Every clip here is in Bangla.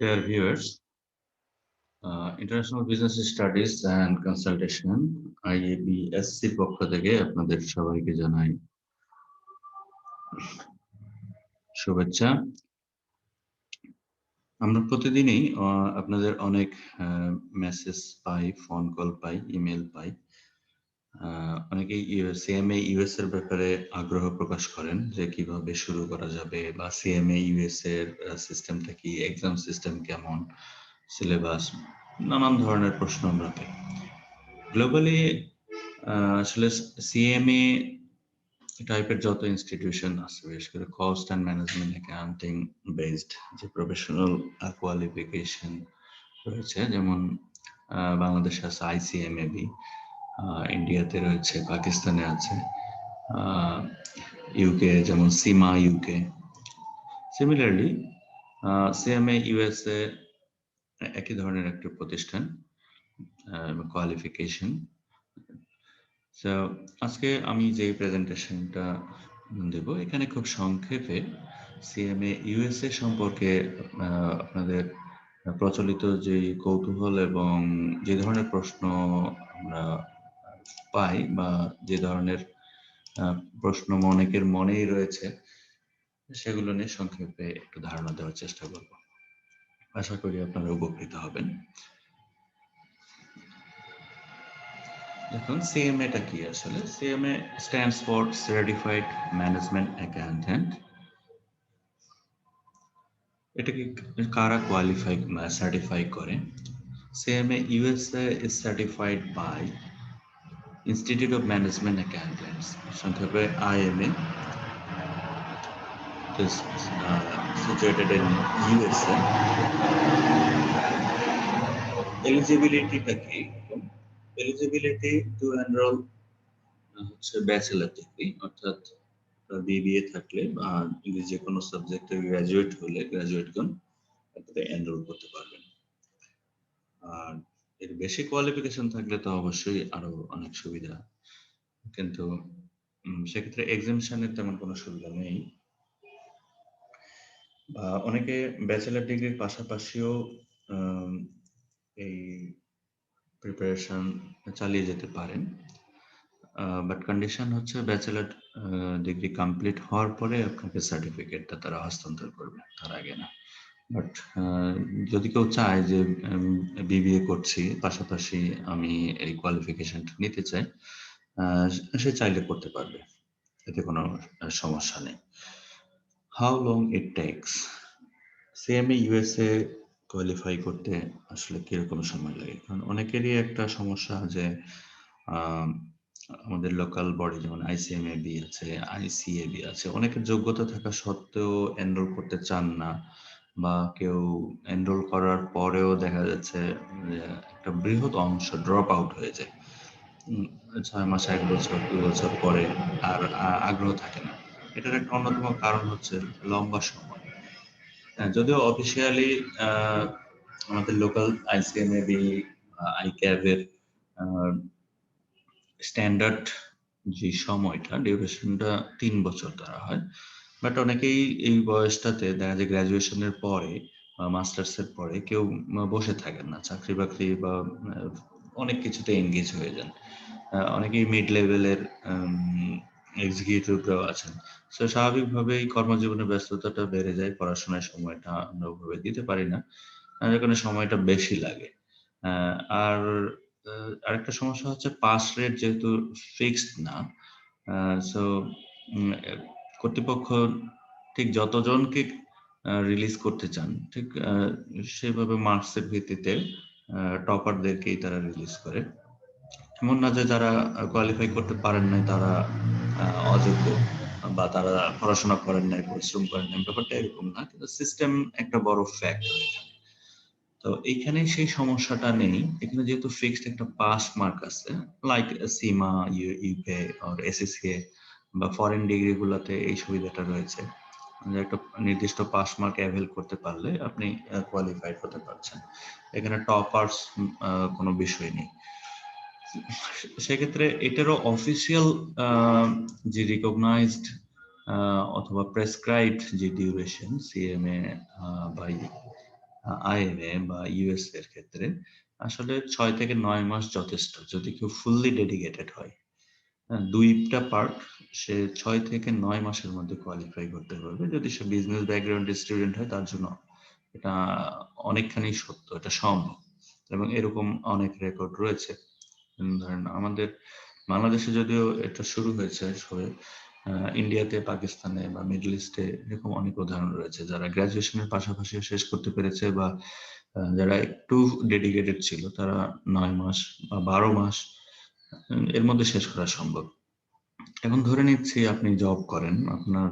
Dear viewers, International Business Studies and Consultation IABSC পক্ষ থেকে আপনাদের সবাইকে জানাই শুভেচ্ছা। আমরা প্রতিদিনই আপনাদের অনেক মেসেজ পাই, ফোন কল পাই, ইমেল পাই। অনেকেই সিএমএ ইউএস এর ব্যাপারে আগ্রহ প্রকাশ করেন যে কিভাবে শুরু করা যাবে বা সিএমএ ইউএস এর সিস্টেমটা কি, এক্সাম সিস্টেম কেমন, সিলেবাস, নানান ধরনের প্রশ্ন আমরা পাই। গ্লোবালি আসলে সিএমএ টাইপের যত ইনস্টিটিউশন আছে, বিশেষ করে cost and management accounting based যে প্রফেশনাল কোয়ালিফিকেশন রয়েছে, যেমন বাংলাদেশে আছে আইসিএমএবি, ইন্ডিয়াতে রয়েছে, পাকিস্তানে আছে, ইউকে যেমন CIMA UK. Similarly CMA USA একই ধরনের একটা প্রতিষ্ঠান, কোয়ালিফিকেশন। সো আজকে আমি যে প্রেজেন্টেশনটা দেব, এখানে খুব সংক্ষেপে সিএমএ ইউএসএ সম্পর্কে আপনাদের প্রচলিত যে কৌতূহল এবং যে ধরনের প্রশ্ন আমরা পাই বা যে ধরনের প্রশ্ন অনেকের মনেই রয়েছে, সেগুলো নিয়ে সংক্ষেপে একটু ধারণা দেওয়ার চেষ্টা করব। আশা করি আপনারা উপকৃত হবেন। দেখুন, সিএমএটা কি আসলে? CMA stands for certified management accountant. এটাকে কারা সার্টিফাই করে? CMA USA is certified by Institute of Management Accountants, সংক্ষেপে IMA, is situated in USA. এলিজিবিলিটিটা কি? এলিজিবিলিটি টু এনরোল হচ্ছে ব্যাচেলর ডিগ্রি, অর্থাৎ বিবিএ থাকলে বা যে কোনো সাবজেক্টে গ্রাজুয়েট হলে গ্রাজুয়েটগণ এটাতে এনরোল করতে পারবেন। আর এর বেশি কোয়ালিফিকেশন থাকলে তো অবশ্যই আরো অনেক সুবিধা, কিন্তু সেক্ষেত্রে এক্সামিশনের তেমন কোনো সুবিধা নেই। অনেকে ব্যাচেলর ডিগ্রির পাশাপাশিও এই প্রিপারেশন চালিয়ে যেতে পারেন, বাট কন্ডিশন হচ্ছে ব্যাচেলর ডিগ্রি কমপ্লিট হওয়ার পরে আপনাকে সার্টিফিকেটটা তারা হস্তান্তর করবে, তার আগে না। বাট যদি কেউ চায় যে বিবিএ করছি, পাশাপাশি আমি এই কোয়ালিফিকেশনটা নিতে চাই, সে চাইলে করতে পারবে, এতে কোনো সমস্যা নেই। How long it tax? CMA USA qualify করতে আসলে কিরকম সময় লাগে? কারণ অনেকেরই একটা সমস্যা যে আমাদের লোকাল বডি যেমন আইসিএমএবি আছে, আইসিএবি আছে, অনেকের যোগ্যতা থাকা সত্ত্বেও এনরোল করতে চান না, বা কেউ এনরোল করার পরেও দেখা যাচ্ছে একটা বৃহৎ অংশ ড্রপ আউট হয়ে যায় 6 মাস, 1 বছর, 2 বছর পরে আর আগ্রহ থাকে না। এটার একটা অন্যতম কারণ হচ্ছে লম্বা সময়। যদিও অফিসিয়ালি আমাদের লোকাল আইসিএমএবি, আইক্যাবের স্ট্যান্ডার্ড যে সময়টা, ডিউরেশনটা 3 বছর ধরা হয়, বাট অনেকেই এই বয়সটাতে দেখা যায় গ্রাজুয়েশনের পরে বা মাস্টার্সের পরে কেউ বসে থাকেন না, চাকরি বাকরি বা অনেক কিছুতে এনগেজ হয়ে যান। অনেকেই মিড লেভেলের এক্সিকিউটিভরাও আছেন। সো স্বাভাবিকভাবেই কর্মজীবনের ব্যস্ততাটা বেড়ে যায়, পড়াশোনার সময়টা আমরা ওভাবে দিতে পারি না, যার কারণে সময়টা বেশি লাগে। আর আরেকটা সমস্যা হচ্ছে পাস রেট যেহেতু ফিক্সড না, সো কর্তৃপক্ষ ঠিক যতজনকে রিলিজ করতে চান, ঠিক সেভাবে মার্কসের ভিত্তিতে টপারদেরকেই তারা রিলিজ করে। এমন না যে যারা কোয়ালিফাই করতে পারেন নাই তারা অযোগ্য বা তারা পড়াশোনা করেন নাই, পরিশ্রম করেন নাই, ব্যাপারটা এরকম না, কিন্তু সিস্টেম একটা বড় ফ্যাক্টর। তো এইখানে সেই সমস্যাটা নেই, এখানে যেহেতু ফিক্সড একটা পাস মার্ক আছে, লাইক সিমা, ইউকে আর এসএসকে বা ফরেন ডিগ্রি গুলাতে এই সুবিধাটা রয়েছে যে একটা নির্দিষ্ট পাস মার্ক অ্যাভেল করতে পারলে আপনি কোয়ালিফাইড হতে পারছেন। এখানে টপার্স কোনো বিষয় নেই। সেক্ষেত্রে এটারও অফিসিয়াল যে রিকগনাইজড অথবা প্রেসক্রাইবড যে ডিউরেশন সিএমএ বাই আইএমএ বা ইউএস এর ক্ষেত্রে আসলে 6 থেকে 9 মাস যথেষ্ট যদি কেউ ফুললি ডেডিকেটেড হয়। হ্যাঁ, ২টা পার্ট সে 6 থেকে 9 মাসের মধ্যে কোয়ালিফাই করতে পারবে। যদি সে বিজনেস ব্যাকগ্রাউন্ডের স্টুডেন্ট হয় তার জন্য এটা অনেকখানি সত্য, এটা সম্ভব এবং এরকম অনেক রেকর্ড রয়েছে। ধরেন আমাদের বাংলাদেশে যদিও এটা শুরু হয়েছে সবে, ইন্ডিয়াতে, পাকিস্তানে বা মিডল ইস্টে এরকম অনেক উদাহরণ রয়েছে যারা গ্রাজুয়েশনের পাশাপাশি শেষ করতে পেরেছে বা যারা একটু ডেডিকেটেড ছিল তারা 9 মাস বা 12 মাস এর মধ্যে শেষ করা সম্ভব। এখন ধরে নিচ্ছি আপনি জব করেন, আপনার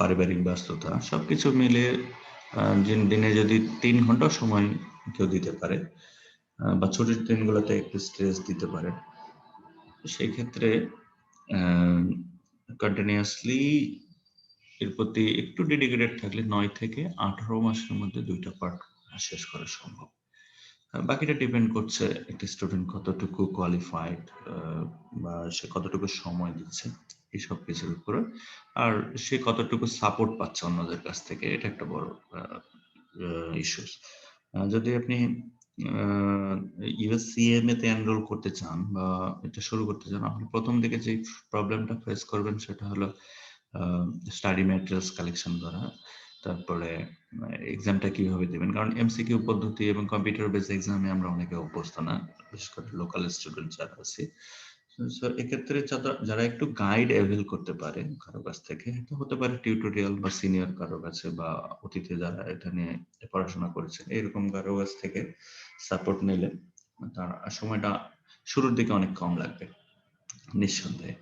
পারিবারিক ব্যস্ততা সবকিছু মিলে দিনে যদি 3 ঘন্টা সময় কেউ দিতে পারে বা ছুটির দিনগুলোতে একটু স্ট্রেস দিতে পারে, সেই ক্ষেত্রে কন্টিনিউয়াসলি এর প্রতি একটু ডেডিকেটেড থাকলে 9 থেকে 18 মাসের মধ্যে 2টা পার্ট শেষ করা সম্ভব। বাকিটা ডিপেন্ড করছে একটা স্টুডেন্ট কতটুকু কোয়ালিফাইড বা সে কতটুকু সময় দিচ্ছে এইসব কিছুর উপরে, আর সে কতটুকু সাপোর্ট পাচ্ছে অন্যদের কাছ থেকে, এটা একটা বড় ইস্যুস। যদি আপনি ইউএসসিএমএ তে এনরোল করতে চান বা এটা শুরু করতে চান, আপনি প্রথম দিকে যে প্রবলেমটা ফেস করবেন সেটা হলো স্টাডি ম্যাটেরিয়ালস কালেকশন করা, তারপরে এক্সামটা কিভাবে দিবেন, কারণ এমসিকিউ পদ্ধতি এবং কম্পিউটার বেস এক্সামে আমরা অনেকে অভ্যস্ত না, বিশেষ করে লোকাল স্টুডেন্ট যারা আছে। সো এক্ষেত্রে যারা একটু গাইড অ্যাভেল করতে পারে কারো কাছ থেকে, এটা হতে পারে টিউটোরিয়াল বা সিনিয়র কারো কাছে বা অতীতে যারা এটা নিয়ে পড়াশোনা করেছেন এরকম কারো কাছ থেকে সাপোর্ট নিলে তার সময়টা শুরুর দিকে অনেক কম লাগবে নিঃসন্দেহে।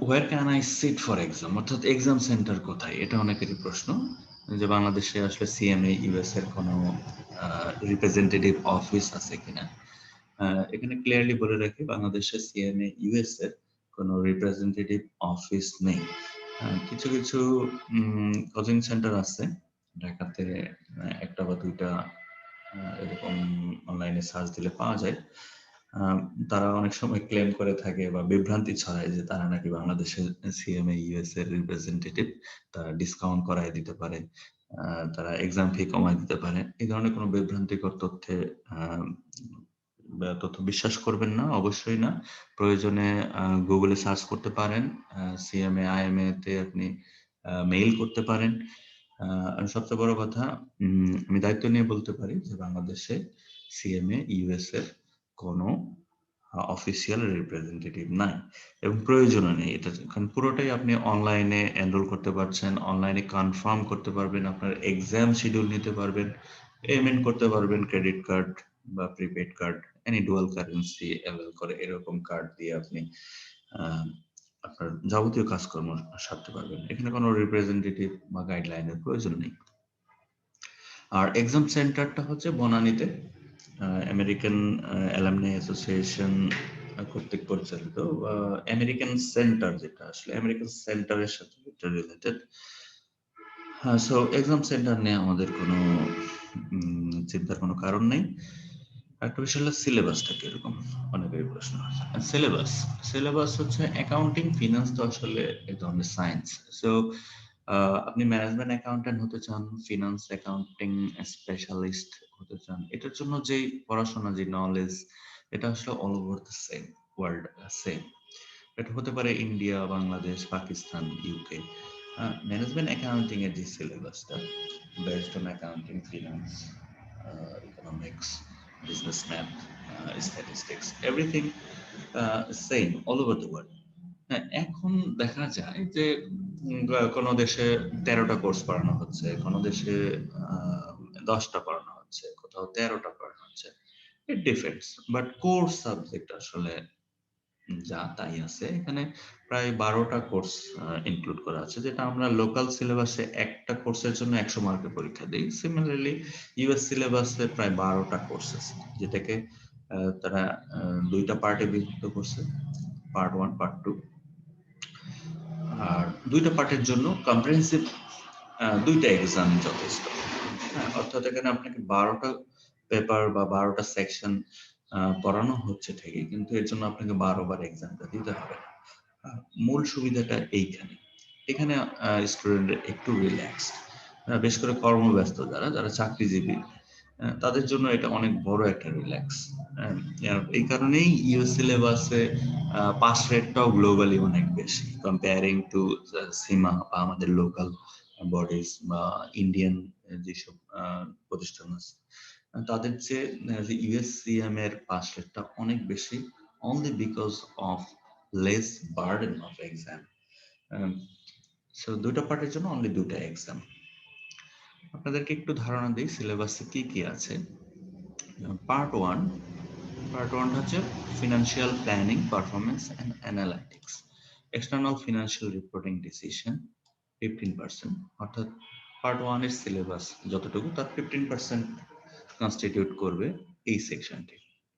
Where can I sit for exam, অর্থাৎ এক্সাম সেন্টার কোথায়, এটা অনেকেরই প্রশ্ন যে বাংলাদেশে আসলে সিএমএ ইউএস এর কোনো রিপ্রেজেন্টেটিভ অফিস আছে কিনা। এখানে ক্লিয়ারলি বলে রাখি, বাংলাদেশে সিএমএ ইউএস এর কোনো রিপ্রেজেন্টেটিভ অফিস নেই। কিছু কিছু কোচিং সেন্টার আছে ঢাকাতে, একটা বা দুইটা এরকম অনলাইনে সার্চ দিলে পাওয়া যায়। তারা অনেক সময় ক্লেম করে থাকে বা বিভ্রান্তি ছড়ায় যে তারা নাকি বাংলাদেশের সিএমএ ইউএস এর রিপ্রেজেন্টেটিভ, তারা ডিসকাউন্ট করায় দিতে পারে, তারা এক্সাম ফি কমায় দিতে পারে। এই ধরনের কোনো বিভ্রান্তিকর তথ্য বিশ্বাস করবেন না, অবশ্যই না। প্রয়োজনে গুগলে সার্চ করতে পারেন, সিএমএ আইএমএ তে আপনি মেইল করতে পারেন। আর সবচেয়ে বড় কথা, আমি দায়িত্ব নিয়ে বলতে পারি যে বাংলাদেশে সিএমএ ইউএস এর কোনো অফিসিয়াল রিপ্রেজেন্টেটিভ নাই এবং প্রয়োজনও নেই এটা, কারণ পুরোটাই আপনি অনলাইনে এনরোল করতে পারছেন, অনলাইনে কনফার্ম করতে পারবেন, আপনার এক্সাম শিডিউল নিতে পারবেন, পেমেন্ট করতে পারবেন ক্রেডিট কার্ড বা prepaid card, any dual currency avail করে এরকম কার্ড দিয়ে আপনি আপনার যাবতীয় কাজকর্ম সারতে পারবেন। এখানে কোনো রিপ্রেজেন্টেটিভ বা গাইডলাইনের প্রয়োজন নেই। আর এক্সাম সেন্টারটা হচ্ছে বনানীতে, আমেরিকান অ্যালামনি অ্যাসোসিয়েশন কর্তৃক পরিচালিত, আমেরিকান সেন্টার, যেটা আসলে আমেরিকান সেন্টারের সাথে এটা রিলেটেড। সো এক্সাম সেন্টার নিয়ে আমাদের কোনো চিন্তার কোনো কারণ নেই। একটা বিষয় হলো সিলেবাসটা কিরকম, অনেকেরই প্রশ্ন। সিলেবাস হচ্ছে অ্যাকাউন্টিং, ফিনান্স তো আসলে এক ধরনের সায়েন্স। সো আপনি ম্যানেজমেন্ট অ্যাকাউন্ট্যান্ট হতে চান, ফিনান্স অ্যাকাউন্টিং স্পেশালিস্ট হতে চান, এটার জন্য যে পড়াশোনা, যে নলেজ, এটা আসলে all over the same world same. এটা হতে পারে India, Bangladesh, Pakistan, UK. Management accounting এর যে সিলেবাসটা based on accounting, finance, economics, business math, statistics, everything same all over the world. এখন দেখা যায় যে কোনো দেশে 13টা কোর্স পড়ানো হচ্ছে, কোনো দেশে 10টা পড়ানো হচ্ছে, কোথাও 13টা পড়ানো হচ্ছে, ইট ডিফেন্ডস, বাট কোর্স সাবজেক্ট আসলে যা তাই আছে। এখানে প্রায় 12টা কোর্স ইনক্লুড করা আছে, যেটা আমরা লোকাল সিলেবাসে একটা কোর্সের জন্য 100 মার্কের পরীক্ষা দিই। সিমিলারলি ইউএস সিলেবাসে প্রায় 12টা কোর্স আছে, যেটাকে তারা 2টা পার্টে বিভক্ত করছে, পার্ট 1, পার্ট 2। আর 2টা পার্টের জন্য কম্প্রিহেনসিভ 2টা এক্সাম যথেষ্ট। অর্থাৎ এখানে আপনাকে 12টা পেপার বা 12টা সেকশন পড়ানো হচ্ছে ঠিকই, কিন্তু এর জন্য আপনাকে 12 বার এক্সামটা দিতে হবে না। মূল সুবিধাটা এইখানে, এখানে স্টুডেন্ট একটু রিল্যাক্সড। বিশেষ করে কর্মব্যস্ত যারা চাকরিজীবী, তাদের জন্য এটা অনেক বড় একটা রিল্যাক্স। এই কারণেই ইউএস সিলেবাসে পাস রেটটাও গ্লোবালি অনেক বেশি কম্পেয়ারিং টু সীমা বা আমাদের লোকাল বডিজ বা ইন্ডিয়ান যেসব প্রতিষ্ঠান আছে, তাদের চেয়ে ইউএসসিএম এর পাস রেটটা অনেক বেশি, only because of less burden of exam. So দুটো পার্টের জন্য অনলি দুটো এক্সাম। আপনাদেরকে একটু ধারণা দিই সিলেবাসে কি কি আছে। পার্ট ওয়ান হচ্ছে financial planning, performance and analytics, external financial reporting decision 15%, অর্থাৎ পার্ট ওয়ানের সিলেবাস যতটুকু তার 15% কনস্টিটিউট করবে এই সেকশনটি।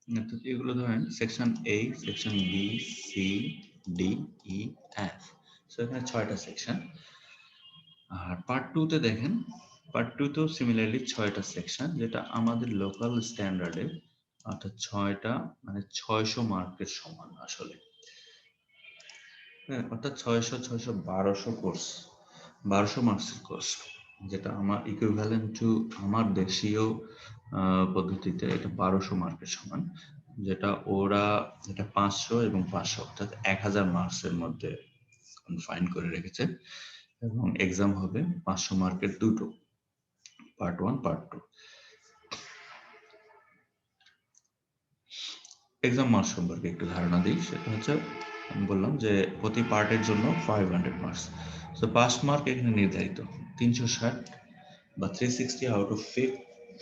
অর্থাৎ এগুলো ধরেন সেকশন এ, সেকশন বি, সি, ডি, ই, এফ। সো এখানে 6টা সেকশন। আর পার্ট টুতে দেখেন, পার্ট টুতেও সিমিলারলি 6টা সেকশন, যেটা আমাদের লোকাল স্ট্যান্ডার্ডে অর্থাৎ 6টা মানে 600 মার্কের সমান আসলে। হ্যাঁ, অর্থাৎ 600, 1200 কোর্স, 1200 মার্কসের কোর্স, যেটা আমার ইকুইভ্যালেন্ট টু আমার দেশীয় পদ্ধতিতে এটা 1200 মার্কের সমান, যেটা ওরা এটা 500 এবং 500 অর্থাৎ 1000 মার্কসের মধ্যে কনফাইন করে রেখেছে। এবং এক্সাম হবে 500 মার্কের দুটো, part one, part two. Exam marks সম্পর্কে একটু ধারণা দিই। সেটা হচ্ছে আমি বললাম যে প্রতি পার্টের জন্য 500 মার্কস। সো পাস মার্ক এখানে নির্ধারিত 360 বা 360 আউট অফ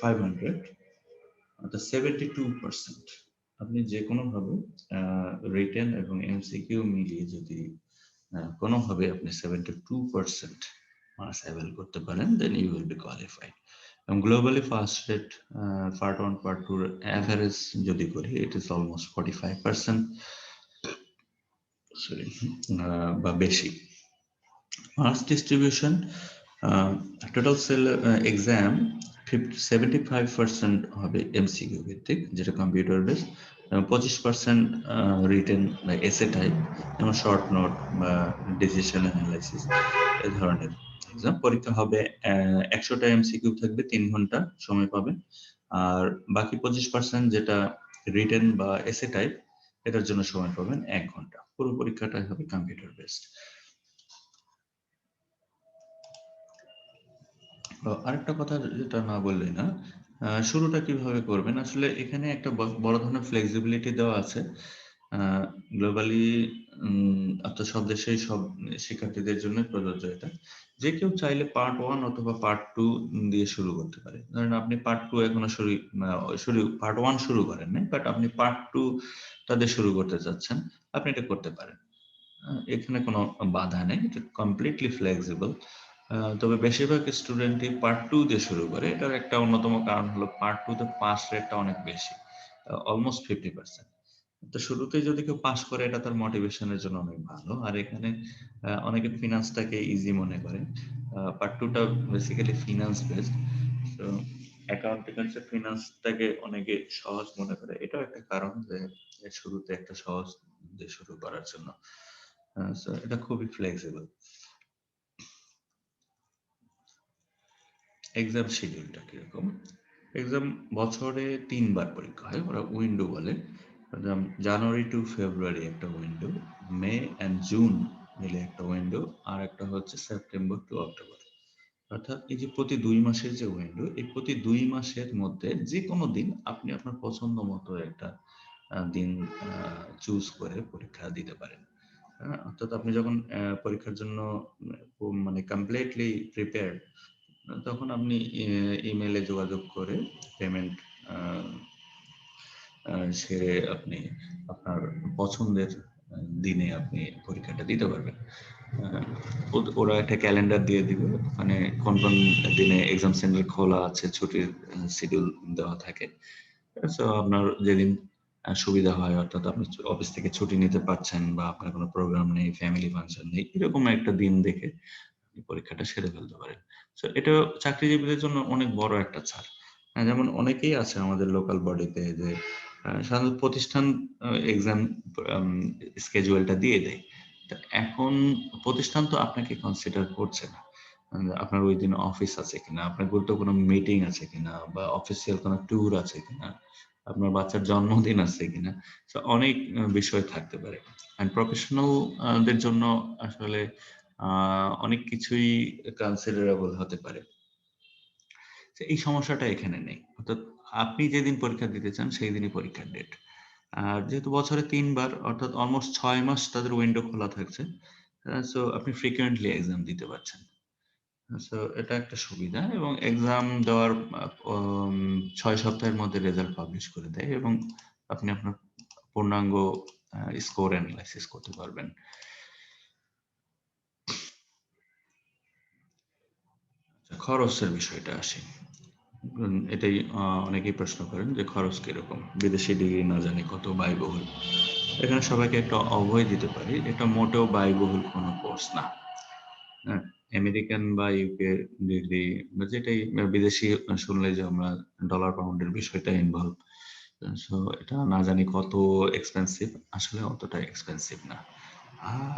500, অর্থাৎ 72%। আপনি যে কোনোভাবে রিটেন এবং এমসিকিউ মিলিয়ে যদি কোনোভাবে আপনি 72% মার্কস অ্যাভেল করতে পারেন, then you will be qualified. এবং globally first rate part one part টুর অ্যাভারেজ যদি করি, ইট ইজ অলমোস্ট 45%, সরি, বা বেশি। মার্কস ডিস্ট্রিবিউশন, টোটাল এক্সাম 75% হবে এমসিকিউ ভিত্তিক, যেটা কম্পিউটার বেস, 25% রিটেন বা এসে টাইপ, যেমন শর্ট নোট বা ডিসিশন অ্যানালাইসিস এই ধরনের এক্সাম। পরীক্ষা হবে 100টা এমসিকিউ থাকবে, 3 ঘন্টা সময় পাবেন। আর বাকি 25% যেটা রিটেন বা এসে টাইপ, এটার জন্য সময় পাবেন 1 ঘন্টা। পুরো পরীক্ষাটাই হবে কম্পিউটার বেসড। আরেকটা কথা যেটা না বললেই না, শুরুটা কিভাবে করবেন, আসলে এখানে একটা বড় ধরনের ফ্লেক্সিবিলিটি দেওয়া আছে। গ্লোবালি অর্থাৎ সব দেশেই সব শিক্ষার্থীদের জন্য প্রযোজ্য এটা। যে কেউ চাইলে পার্ট ওয়ান অথবা পার্ট টু দিয়ে শুরু করতে পারে। ধরেন আপনি পার্ট টু এখনো পার্ট ওয়ান শুরু করেন নাই, বাট আপনি পার্ট টু তাদের শুরু করতে চাচ্ছেন, আপনি এটা করতে পারেন। এখানে কোনো বাধা নেই, এটা কমপ্লিটলি ফ্লেক্সিবল। তবে বেশিরভাগ স্টুডেন্টই পার্ট টু দিয়ে শুরু করে। এটার একটা অন্যতম কারণ হলো পার্ট টু তে পাস রেটটা অনেক বেশি, অলমোস্ট 50%। তো শুরুতেই যদি কেউ পাস করে, এটা তার মোটিভেশনের জন্য অনেক ভালো। আর এখানে অনেকে ফিনান্সটাকে ইজি মনে করে। পার্ট টুটা বেসিক্যালি ফিনান্স বেসড, তো অ্যাকাউন্টিং ফিনান্সটাকে অনেকে সহজ মনে করে। এটাও একটা কারণ যে শুরুতে একটা সহজ দিয়ে শুরু করার জন্য। সো এটা খুবই ফ্লেক্সিবল। এক্সাম শিডিউলটা কিরকম? এক্সাম বছরে 3 বার পরীক্ষা হয়, ওরা উইন্ডো বলে। জানুয়ারি টু ফেব্রুয়ারি একটা উইন্ডো, মে অ্যান্ড জুন মিলে একটা উইন্ডো, আর একটা হচ্ছে সেপ্টেম্বর টু অক্টোবর। অর্থাৎ এই যে প্রতি 2 মাসের যে উইন্ডো, এই প্রতি 2 মাসের মধ্যে যে কোনো দিন আপনি আপনার পছন্দ মতো একটা দিন চুজ করে পরীক্ষা দিতে পারেন। অর্থাৎ আপনি যখন পরীক্ষার জন্য মানে কমপ্লিটলি প্রিপেয়ার্ড, তখন আপনি ইমেলে যোগাযোগ করে পেমেন্ট সেরে আপনি আপনার পছন্দের দিনে আপনি পরীক্ষাটা দিতে পারবেন। ওরা একটা ক্যালেন্ডার দিয়ে দিবে, মানে কোন কোন দিনে এক্সাম সেন্টার খোলা আছে, ছুটির শিডিউল দেওয়া থাকে। সো আপনার যেদিন সুবিধা হয়, অর্থাৎ আপনি অফিস থেকে ছুটি নিতে পারছেন বা আপনার কোনো প্রোগ্রাম নেই, ফ্যামিলি ফাংশন নেই, এরকম একটা দিন দেখে আপনি পরীক্ষাটা সেরে ফেলতে পারেন। সো এটা চাকরিজীবীদের জন্য অনেক বড় একটা ছাড়। যেমন অনেকেই আছে আমাদের লোকাল বডিতে যে সাধারণত প্রতিষ্ঠান এক্সাম স্কেজুয়ালটা দিয়ে দেয়। এখন প্রতিষ্ঠান তো আপনাকে কনসিডার করছে না। আপনার ওই দিন অফিস আছে কিনা, আপনার গুরুত্বপূর্ণ মিটিং আছে কিনা, বা অফিসিয়াল কোনো ট্যুর আছে কিনা, আপনার বাচ্চার জন্মদিন আছে কিনা। সো অনেক বিষয় থাকতে পারে। অ্যান্ড প্রফেশনাল দের জন্য আসলে অনেক কিছুই কনসিডারেবল হতে পারে। এই সমস্যাটা এখানে নেই। অর্থাৎ আপনি যেদিন পরীক্ষা দিতে চান সেই দিনই পরীক্ষার ডেট। আর যেহেতু বছরে ৩ বার অর্থাৎ অলমোস্ট ৬ মাস তাদের উইন্ডো খোলা থাকছে। সো আপনি ফ্রিকোয়েন্টলি এক্সাম দিতে পারছেন। সো এটা একটা সুবিধা, এবং এক্সাম দেওয়ার ৬ সপ্তাহের মধ্যে রেজাল্ট পাবলিশ করে দেয়, এবং আপনি আপনার পূর্ণাঙ্গ স্কোর অ্যানালাইসিস করতে পারবেন। খরচের বিষয়টা আসি। এটাই অনেকেই প্রশ্ন করেন যে খরচ কিরকম, বিদেশি ডিগ্রি না জানি কত ব্যয়বহুল। এখানে সবাইকে একটা অভয় দিতে পারি, এটা মোটেও ব্যয়বহুল কোনো কোর্স না। হ্যাঁ, আমেরিকান বা ইউকে ডিগ্রি বা যেটাই বিদেশি শুনলে যে আমরা ডলার পাউন্ডের বিষয়টা ইনভলভ। সো এটা না জানি কত এক্সপেন্সিভ, আসলে অতটা এক্সপেন্সিভ না।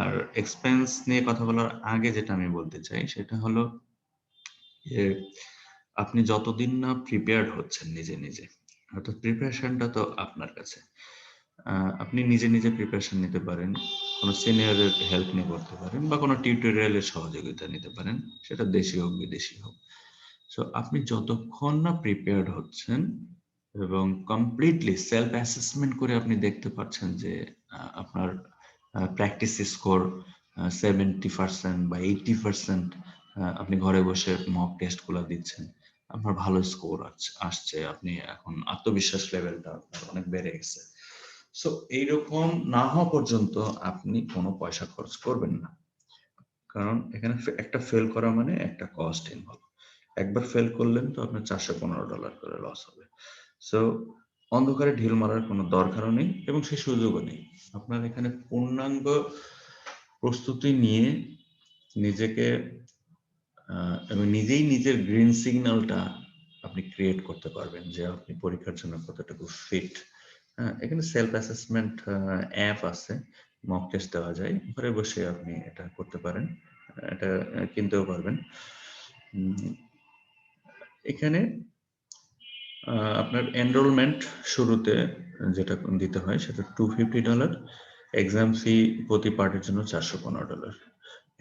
আর এক্সপেন্স নিয়ে কথা বলার আগে যেটা আমি বলতে চাই সেটা হলো যে আপনি যতদিন না প্রিপেয়ার্ড হচ্ছেন নিজে নিজে, অর্থাৎ প্রিপারেশনটা তো আপনার কাছে। আপনি নিজে নিজে প্রিপারেশন নিতে পারেন, কোনো সিনিয়রের হেল্প নিয়ে করতে পারেন, বা কোনো টিউটোরিয়ালের সহযোগিতা নিতে পারেন, সেটা দেশি হোক বিদেশি হোক। সো আপনি যতক্ষণ না প্রিপেয়ার্ড হচ্ছেন এবং কমপ্লিটলি সেলফ অ্যাসেসমেন্ট করে আপনি দেখতে পাচ্ছেন যে আপনার প্র্যাকটিস স্কোর 70% বা 80%, আপনি ঘরে বসে মক টেস্টগুলো দিচ্ছেন, আপনার ভালো স্কোর আসছে, আপনি এখন আত্মবিশ্বাস লেভেলটা আপনার অনেক বেড়ে গেছে। সো এইরকম না হওয়া পর্যন্ত আপনি কোনো পয়সা খরচ করবেন না, কারণ এখানে একটা ফেল করা মানে একটা কস্ট ইনভলভ। একবার ফেল করলেন তো আপনার $415 করে লস হবে। সো অন্ধকারে ঢিল মারার কোনো দরকারও নেই, এবং সেই সুযোগও নেই। আপনার এখানে পূর্ণাঙ্গ প্রস্তুতি নিয়ে নিজেকে এবং নিজেই নিজের গ্রিন সিগন্যালটা আপনি ক্রিয়েট করতে পারবেন যে আপনি পরীক্ষার জন্য কতটুকু ফিট। এখানে সেলফ অ্যাসেসমেন্ট অ্যাপ আছে, মক টেস্ট দেওয়া যায়, ঘরে বসে আপনি এটা করতে পারেন, এটা কিনতেও পারবেন। এখানে আপনার এনরোলমেন্ট শুরুতে যেটা দিতে হয় সেটা $250, এক্সাম ফি প্রতি পার্টের জন্য $415।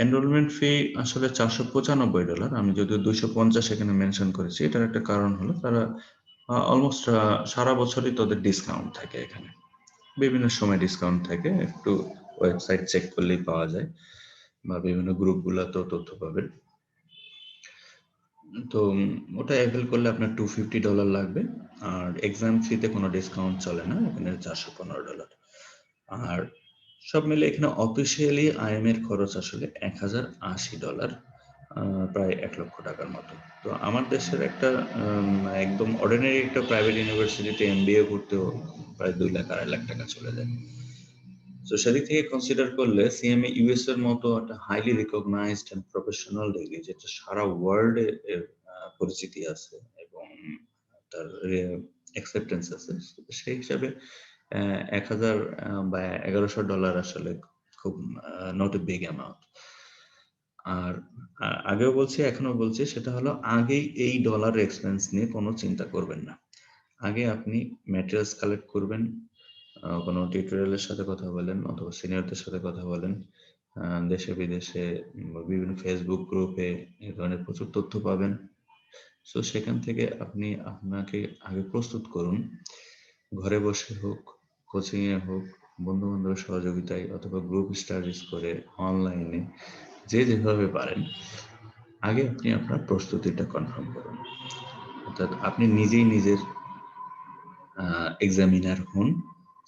এনরোলমেন্ট ফি আসলে $495, আমি যদিও 250 এখানে মেনশন করেছি, এটার একটা কারণ হলো তারা অলমোস্ট সারা বছরই তাদের ডিসকাউন্ট থাকে, এখানে বিভিন্ন সময় ডিসকাউন্ট থাকে, একটু ওয়েবসাইট চেক করলেই পাওয়া যায়, বা বিভিন্ন গ্রুপগুলোতেও তথ্য পাবেন। তো ওটা অ্যাভেল করলে আপনার $250 লাগবে, আর এক্সাম ফিতে কোনো ডিসকাউন্ট চলে না, এখানে $415। আর সব মিলে এখানে অফিসিয়ালি আইএম এর খরচ আসলে $1080, প্রায় $1,00,000 মতো। তো আমার দেশের একটা একদম অর্ডিনারি একটা প্রাইভেট ইউনিভার্সিটিতে এমবিএ করতেও প্রায় 2 লাখ 2.5 লাখ টাকা চলে যায়। তো সেদিক থেকে কনসিডার করলে সিএমএ ইউএস এর মতো একটা highly recognised and professional degree, যেটা সারা ওয়ার্ল্ডে এর পরিচিতি আছে এবং তার অ্যাকসেপ্টেন্স আছে, সেই হিসাবে 1000 বা $1100 আসলে খুব নট এ বিগ অ্যামাউন্ট। আর আগেও বলছি এখনো বলছি, সেটা হলো আগেই এই ডলার এক্সপেন্স নিয়ে কোনো চিন্তা করবেন না। আগে আপনি ম্যাটেরিয়ালস কালেক্ট করবেন, কোনো টিউটোরিয়ালের সাথে কথা বলেন অথবা সিনিয়রদের সাথে কথা বলেন, দেশে বিদেশে বিভিন্ন ফেসবুক গ্রুপে এই ধরনের প্রচুর তথ্য পাবেন। সো সেখান থেকে আপনি আপনাকে আগে প্রস্তুত করুন, ঘরে বসে হোক, কোচিং এ হোক, বন্ধু বান্ধবের সহযোগিতায় অথবা গ্রুপ স্টাডিজ করে, অনলাইনে, যে যেভাবে পারেন আগে আপনি আপনার প্রস্তুতিটা কনফার্ম করুন। অর্থাৎ আপনি নিজেই নিজের এক্সামিনার হন,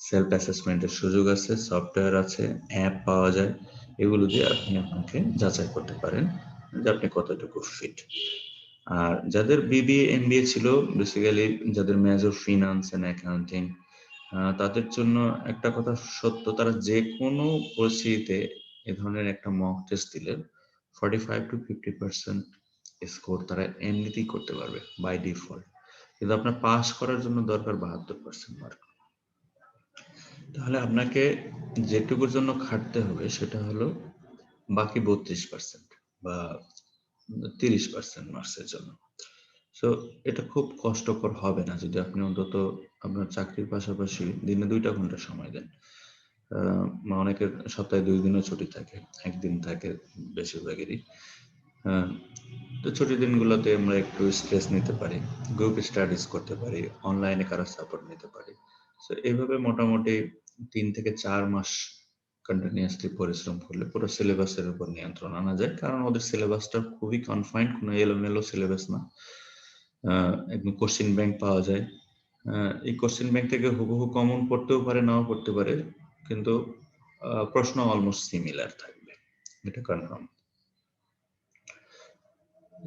সেলফ অ্যাসেসমেন্টের সুযোগ আছে, সফটওয়্যার আছে, অ্যাপ পাওয়া যায়, এগুলো দিয়ে আপনি আপনাকে যাচাই করতে পারেন যে আপনি কতটুকু ফিট। আর যাদের বিবিএ এমবিএ ছিল, বেসিক্যালি যাদের মেজর ফিনান্স এন্ড অ্যাকাউন্টিং, তাদের জন্য একটা কথা সত্য, তারা যে কোনো পরিস্থিতিতে এ ধরনের একটা মক টেস্ট দিলে 45-50% স্কোর তারা এমনিতেই করতে পারবে বাই ডিফল্ট। কিন্তু আপনার পাস করার জন্য দরকার 72% মার্ক। তাহলে আপনাকে যেটুকুর জন্য খাটতে হবে সেটা হলো বাকি 32%, বা 30% মার্কসের জন্য। সো এটা খুব কষ্টকর হবে না যদি আপনি অন্তত আপনার চাকরির পাশাপাশি দিনে 2টা ঘন্টা সময় দেন। অনেকের সপ্তাহে 2 দিনও ছুটি থাকে, 1 দিন থাকে বেশিরভাগেরই। তো ছুটির দিনগুলোতে আমরা একটু স্ট্রেস নিতে পারি, গ্রুপ স্টাডিজ করতে পারি, অনলাইনে কারো সাপোর্ট নিতে পারি। সো এইভাবে মোটামুটি 3 থেকে 4 মাস কন্টিনিউয়াসলি পরিশ্রম করলে পুরো সিলেবাসের উপর নিয়ন্ত্রণ আনা যায়। কারণ ওদের সিলেবাসটা খুবই কনফাইন্ড, কোনো এলোমেলো সিলেবাস না। একদম কোশ্চেন ব্যাংক পাওয়া যায়। এই কোশ্চেন ব্যাংক থেকে হুবহু কমন পড়তেও পারে, নাও পড়তে পারে, কিন্তু প্রশ্ন অলমোস্ট সিমিলার থাকবে, এটা কনফার্ম।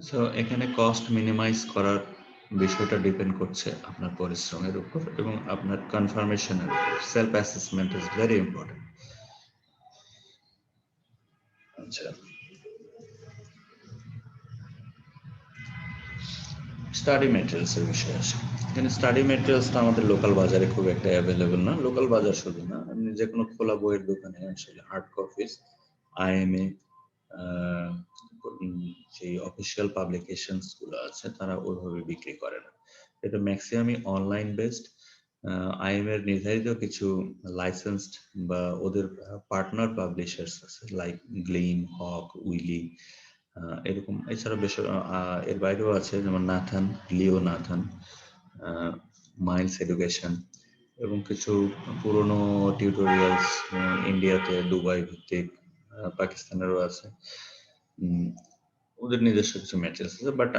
সো এখানে কস্ট মিনিমাইজ করার বিষয়টা ডিপেন্ড করছে আপনার পরিশ্রমের উপর এবং আপনার কনফার্মেশনের উপর। Self assessment is very important. আচ্ছা, স্টাডি ম্যাটেরিয়ালসের বিষয়ে আসে। এখানে স্টাডি ম্যাটেরিয়ালসটা আমাদের লোকাল বাজারে খুব একটা অ্যাভেলেবল না। লোকাল বাজার শুধু না, আপনি যে কোনো খোলা বইয়ের দোকানে আসলে হার্ড কপিস, আইএমএ, সেই অফিসিয়াল পাবলিকেশনস গুলো আছে তারা ওইভাবে বিক্রি করে না। এটা ম্যাক্সিমামই অনলাইন বেসড। আইএমএ এর নির্ধারিত কিছু লাইসেন্সড বা ওদের পার্টনার পাবলিশার্স আছে, লাইক গ্লিম, হক, উইলি, এরকম। এছাড়া বেশ এর বাইরেও আছে, যেমন নাথান, লিও নাথান, মাইলস এডুকেশন এবং কিছু পুরনো টিউটোরিয়ালস ইন্ডিয়াতে, দুবাই ভিত্তিক, পাকিস্তানেরও আছে। ওদের নিজস্ব কিছু ম্যাটেরিয়ালস আছে, বাট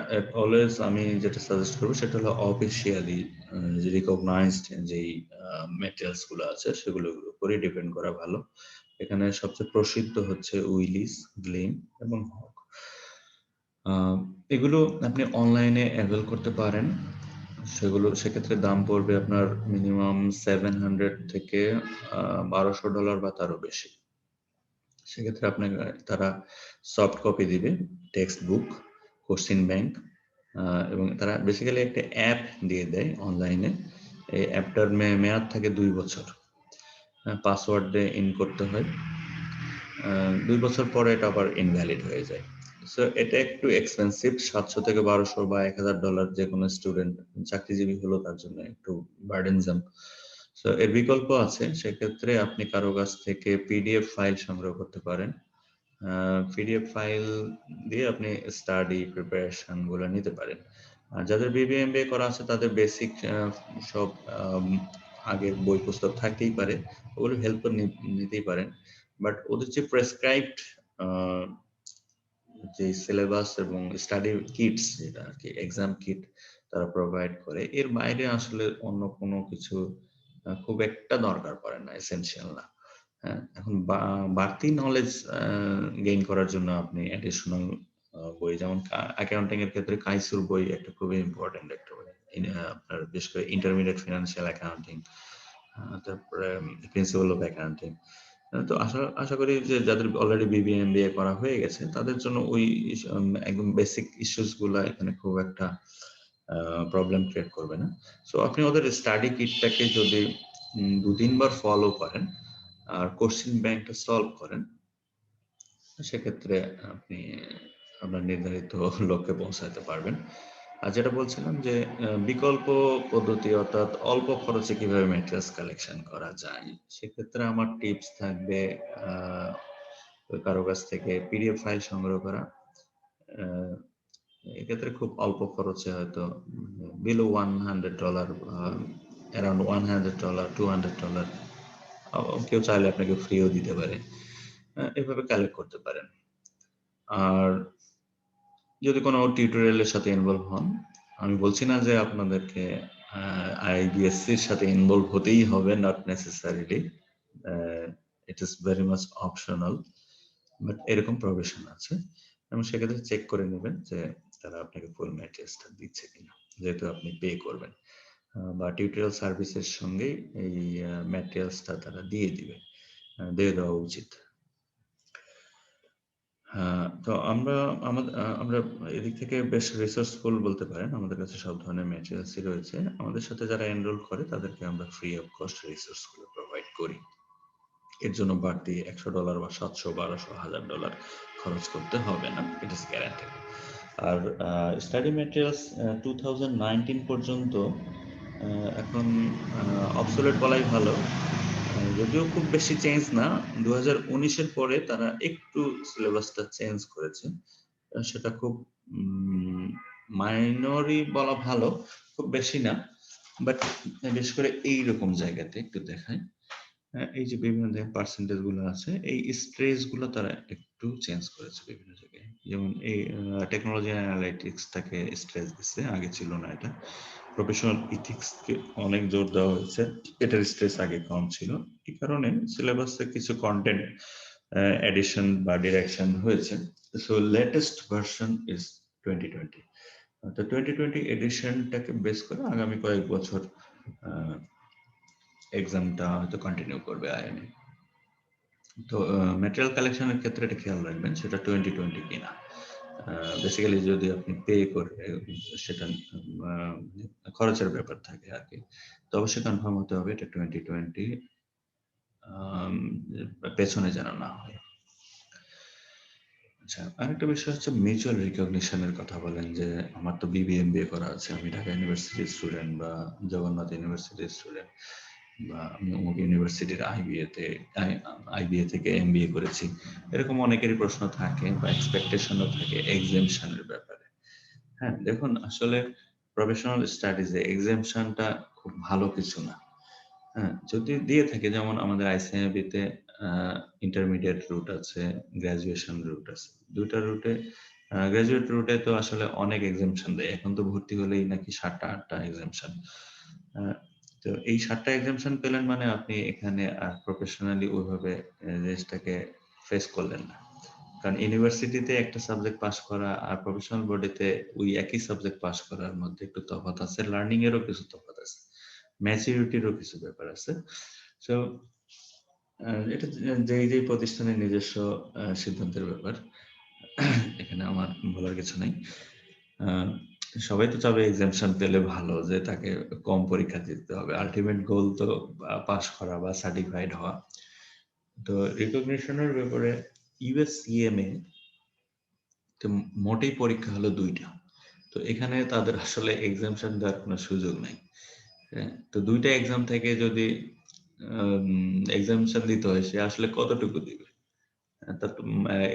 অলওয়েজ আমি যেটা সাজেস্ট করবো সেটা হলো অফিসিয়ালি রিকগনাইজড যেই ম্যাটেরিয়ালস গুলো আছে সেগুলোর উপরে ডিপেন্ড করা ভালো। এখানে সবচেয়ে প্রসিদ্ধ হচ্ছে উইলিস, গ্লিম এবং হক। এগুলো আপনি অনলাইনে অ্যাভেল করতে পারেন। সেগুলো সেক্ষেত্রে দাম পড়বে আপনার মিনিমাম $700 থেকে $1200 বা তারও বেশি। সেক্ষেত্রে আপনাকে তারা সফট কপি দিবে, টেক্সট বুক, কোশ্চেন ব্যাংক, এবং তারা বেসিক্যালি একটা অ্যাপ দিয়ে দেয় অনলাইনে। এই অ্যাপটার মেয়াদ থাকে 2 বছর। পাসওয়ার্ড দিয়ে ইন করতে হয়। 2 বছর পরে এটা আবার ইনভ্যালিড হয়ে যায়। সো এটা একটু এক্সপেন্সিভ, $700 থেকে $1200 বা $1000 যে কোনো স্টুডেন্ট, চাকরিজীবী হলো তার জন্য একটু বার্ডেনজাম। সো এর বিকল্প আছে, সেক্ষেত্রে আপনি কারো কাছ থেকে পিডিএফ ফাইল সংগ্রহ করতে পারেন। পিডিএফ ফাইল দিয়ে আপনি স্টাডি প্রিপারেশন গুলো নিতে পারেন। আর যাদের বিবিএমবিএ করা আছে তাদের বেসিক সব আগের বই পুস্তক থাকতেই পারে, ওগুলো হেল্প নিতেই পারেন। বাট ওদের যে প্রেসক্রাইবড যে সিলেবাস এবং স্টাডি কিটস, যেটা আর কি এক্সাম কিট তারা প্রোভাইড করে, এর বাইরে আসলে অন্য কোনো কিছু খুব একটা দরকার পড়ে না, এসেনশিয়াল না। হ্যাঁ, এখন বাড়তি নলেজ গেইন করার জন্য আপনি অ্যাডিশনাল বই, যেমন অ্যাকাউন্টিং এর ক্ষেত্রে কাইসুর বই একটা খুবই ইম্পর্টেন্ট একটা বই। আপনার বিশেষ করে ইন্টারমিডিয়েট ফিনান্সিয়াল অ্যাকাউন্টিং, তারপরে প্রিন্সিপাল অফ অ্যাকাউন্টিং। তো আশা করি যে যাদের অলরেডি বিবিএমবিএ করা হয়ে গেছে তাদের জন্য ওই একদম বেসিক ইস্যুস গুলা এখানে খুব একটা প্রবলেম ক্রিয়েট করবে না। সো আপনি ওদের স্টাডি কিটটাকে যদি 2-3 বার ফলো করেন আর কোশ্চেন ব্যাংকটা সলভ করেন, সেক্ষেত্রে আপনি আপনার নির্ধারিত লক্ষ্যে পৌঁছাতে পারবেন। আর যেটা বলছিলাম যে বিকল্প পদ্ধতি, অর্থাৎ অল্প খরচে কিভাবে ম্যাটেরিয়ালস কালেকশন করা যায়, সেক্ষেত্রে আমার টিপস থাকবে কারো কাছ থেকে পিডিএফ ফাইল সংগ্রহ করা। এক্ষেত্রে খুব অল্প খরচে, হয়তো বিলো $100, অ্যারাউন্ড $100, $200, কেউ চাইলে আপনাকে ফ্রিও দিতে পারে, এভাবে কালেক্ট করতে পারেন। আর যদি কোনো টিউটোরিয়ালের সাথে ইনভলভ হন, আমি বলছি না যে আপনাদেরকে আইবিএসসির সাথে ইনভলভ হতেই হবে, not necessarily, it is very much optional, but এরকম প্রভিশন আছে এবং সেক্ষেত্রে চেক করে নেবেন যে তারা আপনাকে ফুল ম্যাটেরিয়ালসটা দিচ্ছে কিনা, যেহেতু আপনি পে করবেন, বা টিউটোরিয়াল সার্ভিসের সঙ্গে এই ম্যাটেরিয়ালসটা তারা দিয়ে দিবে, দিয়ে দেওয়া উচিত। তো আমরা এদিক থেকে বেশ রিসোর্সফুল বলতে পারেন। আমাদের কাছে সব ধরনের ম্যাটেরিয়ালসই রয়েছে। আমাদের সাথে যারা এনরোল করে তাদেরকে আমরা ফ্রি অফ কস্ট রিসোর্সগুলো প্রোভাইড করি। এর জন্য বাড়তি $100 বা $700, $1200, $1000 খরচ করতে হবে না, ইট ইজ গ্যারান্টেড। আর স্টাডি ম্যাটেরিয়ালস 2019 পর্যন্ত এখন অবসোলেট বলাই ভালো, যদিও খুব বেশি চেঞ্জ না। 2019-এর পরে তারা একটু সিলেবাসটা চেঞ্জ করেছে, সেটা খুব মাইনরই বলা ভালো, খুব বেশি না। বাট বিশেষ করে এইরকম জায়গাতে একটু দেখায়, এই যে বিভিন্ন পার্সেন্টেজ গুলো আছে, এই স্ট্রেস গুলো তারা একটু চেঞ্জ করেছে বিভিন্ন জায়গায়। যেমন এই টেকনোলজি অ্যানালাইটিক্সটাকে স্ট্রেস দিচ্ছে, আগে ছিল না এটা। প্রফেশনাল ইথিক্সকে অনেক জোর দেওয়া হয়েছে, এটার স্ট্রেস আগে কম ছিল। এই কারণে সিলেবাসে কিছু কন্টেন্ট এডিশন বা ডিরেকশন হয়েছে। So latest version is 2020। তো 2020 এডিশনটাকে বেস করে আগামী কয়েক বছর এক্সামটা হয়তো কন্টিনিউ করবে আইএমএ। তো ম্যাটেরিয়াল কালেকশনের ক্ষেত্রে এটা খেয়াল রাখবেন, সেটা 2020 কিনা। বেসিক্যালি যদি আপনি পে করে সেটা খরচের ব্যাপার থাকে আর কি, তো অবশ্যই কনফার্ম হতে হবে এটা 2020 পেছনে যেন না হয়। আচ্ছা, আরেকটা বিষয় হচ্ছে মিউচুয়াল রিকগনিশনের কথা বলেন, যে আমার তো বিবিএমবিএ করা আছে, আমি ঢাকা ইউনিভার্সিটির স্টুডেন্ট বা জগন্নাথ ইউনিভার্সিটির স্টুডেন্ট, বা আমি অমুক ইউনিভার্সিটির আইবিএ থেকে এমবিএ করেছি। এরকম অনেকেরই প্রশ্ন থাকে বা এক্সপেকটেশনও থাকে এক্সামশনের ব্যাপারে। হ্যাঁ, দেখুন আসলে প্রফেশনাল স্টাডিজে এক্সামশনটা খুব ভালো কিছু না। হ্যাঁ, যদি দিয়ে থাকে, যেমন আমাদের আইসিএমবিতে ইন্টারমিডিয়েট রুট আছে, গ্রাজুয়েশন রুট আছে, দুইটা রুটে। গ্রাজুয়েট রুটে তো আসলে অনেক এক্সামশন দেয়, এখন তো ভর্তি হলেই নাকি 7টা-8টা এক্সামশন। তো এই 7টা এক্সামশন পেলেন মানে আপনি এখানে আর প্রফেশনালি ওইভাবে জিনিসটাকে ফেস করলেন না। কারণ ইউনিভার্সিটিতে একটা সাবজেক্ট পাস করা আর প্রফেশনাল বডিতে ওই একই সাবজেক্ট পাস করার মধ্যে একটু তফাৎ আছে, লার্নিং এরও কিছু তফাৎ আছে, ম্যাচুরিটিরও কিছু ব্যাপার আছে। সো এটা যেই প্রতিষ্ঠানের নিজস্ব সিদ্ধান্তের ব্যাপার, এখানে আমার বলার কিছু নাই। সবাই তো চাবে এক্সামশন পেলে ভালো, যে তাকে কম পরীক্ষা দিতে হবে, আলটিমেট গোল তো পাস করা বা সার্টিফাইড হওয়া। তো রিকগনিশনের ব্যাপারে ইউএসসিএমএ তো মোটেই পরীক্ষা হলো 2টা, তো এখানে তাদের আসলে এক্সামশন দেওয়ার কোনো সুযোগ নাই। তো 2টা এক্সাম থেকে যদি এক্সামশন দিতে হয়, সে আসলে কতটুকু দিবে? তার তো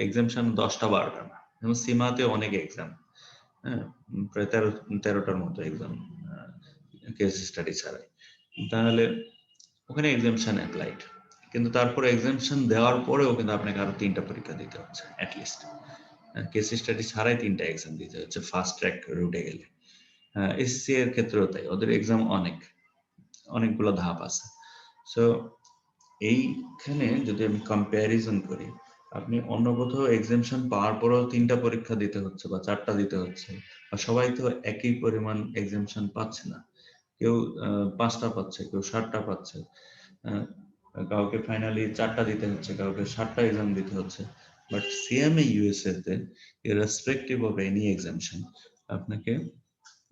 এক্সামশন 10টা-12টা না, যেমন সীমাতে অনেক এক্সাম, হ্যাঁ, প্রায় 13টার মতো এক্সাম কেস স্টাডি ছাড়াই। তাহলে ওখানে এক্সামশন অ্যাপ্লাইড, কিন্তু তারপরে এক্সামশন দেওয়ার পরেও কিন্তু আপনাকে আরো 3টা পরীক্ষা দিতে হচ্ছে অ্যাটলিস্ট। কেস স্টাডি ছাড়াই 3টা এক্সাম দিতে হচ্ছে ফাস্ট ট্র্যাক রুটে গেলে। এসসি এর ক্ষেত্রেও তাই, ওদের এক্সাম অনেকগুলো ধাপ আছে। সো এইখানে যদি আমি কম্প্যারিজন করি, আপনি অন্য কোথাও এক্সামশন পাওয়ার পরেও 3টা পরীক্ষা দিতে হচ্ছে বা 4টা দিতে হচ্ছে, বা সবাই তো একই পরিমাণ এক্সামশন পাচ্ছে না, কেউ 5টা পাচ্ছে, কেউ 7টা পাচ্ছে, কাউকে ফাইনালি 4টা দিতে হচ্ছে, কাউকে 7টা এক্সাম দিতে হচ্ছে। বাট সিএমএ ইউএসএ তে ইররেসপেক্টিভ অফ এনি এক্সামশন আপনাকে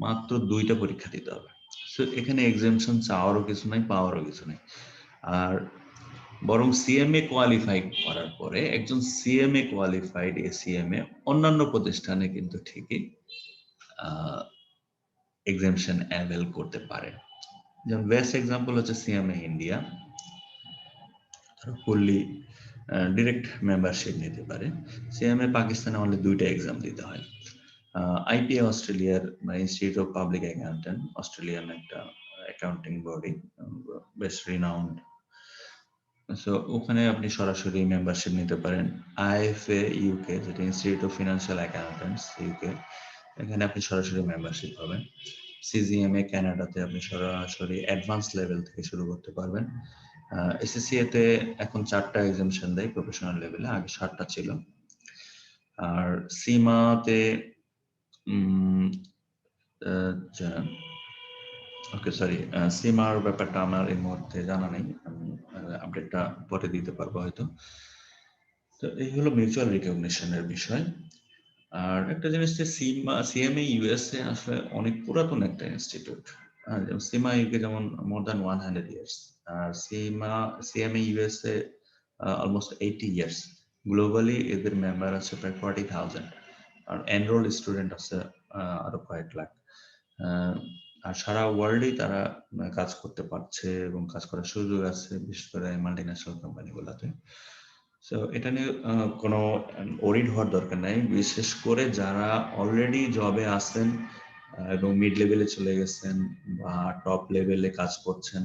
মাত্র 2টা পরীক্ষা দিতে হবে। সো এখানে এক্সামশন চাওয়ারও কিছু নাই, পাওয়ারও কিছু নাই। আর বরং সিএমএ কোয়ালিফাই করার পরে একজন সিএমএ কোয়ালিফাইড এসিএমএ অন্যান্য প্রতিষ্ঠানে কিন্তু ঠিকই এক্সামশন অ্যাভেল করতে পারে। যেমন বেস্ট এক্সাম্পল হচ্ছে CMA India, fully direct membership নিতে পারে। সিএমএ পাকিস্তানে অনলি 2টা এক্সাম দিতে হয়। আইপিএ অস্ট্রেলিয়ার institute of public accountant, Australian একটা অ্যাকাউন্টিং বডি, বেশ রিনাউন্ড। সো ওখানে আপনি সরাসরি মেম্বারশিপ নিতে পারেন। আইএফএ ইউকে, যেটা institute of financial accountants UK, এখানে আপনি সরাসরি মেম্বারশিপ পাবেন। সিজিএমএ কানাডাতে আপনি সরাসরি অ্যাডভান্স লেভেল থেকে শুরু করতে পারবেন। এসএসসিএ তে এখন 4টা এক্সামশন দেয় প্রফেশনাল লেভেলে, আগে 7টা ছিল। আর সীমাতে ওকে সরি, সীমার ব্যাপারটা আমার এই মুহূর্তে জানা নেই, আমি আপডেটটা পরে দিতে পারবো হয়তো। তো এই হলো মিউচুয়াল রিকগনিশনের বিষয়। আর একটা জিনিস যে সিএমএ ইউএসএ আসলে অনেক পুরাতন একটা ইনস্টিটিউট। যেমন সিমা ইউকে যেমন মোর দ্যান 100 ইয়ার্স, আর CMA USA almost 80 years. Globally এদের মেম্বার আছে প্রায় 40,000, আর এনরোল স্টুডেন্ট আছে আরো কয়েক লাখ। আর সারা ওয়ার্ল্ডেই তারা কাজ করতে পারছে এবং কাজ করার সুযোগ আছে, বিশেষ করে মাল্টিন্যাশনাল কোম্পানিগুলোতে। সো এটা নিয়ে কোনো ওরিড হওয়ার দরকার নাই, বিশেষ করে যারা অলরেডি জবে আছেন এবং মিড লেভেলে চলে গেছেন বা টপ লেভেলে কাজ করছেন,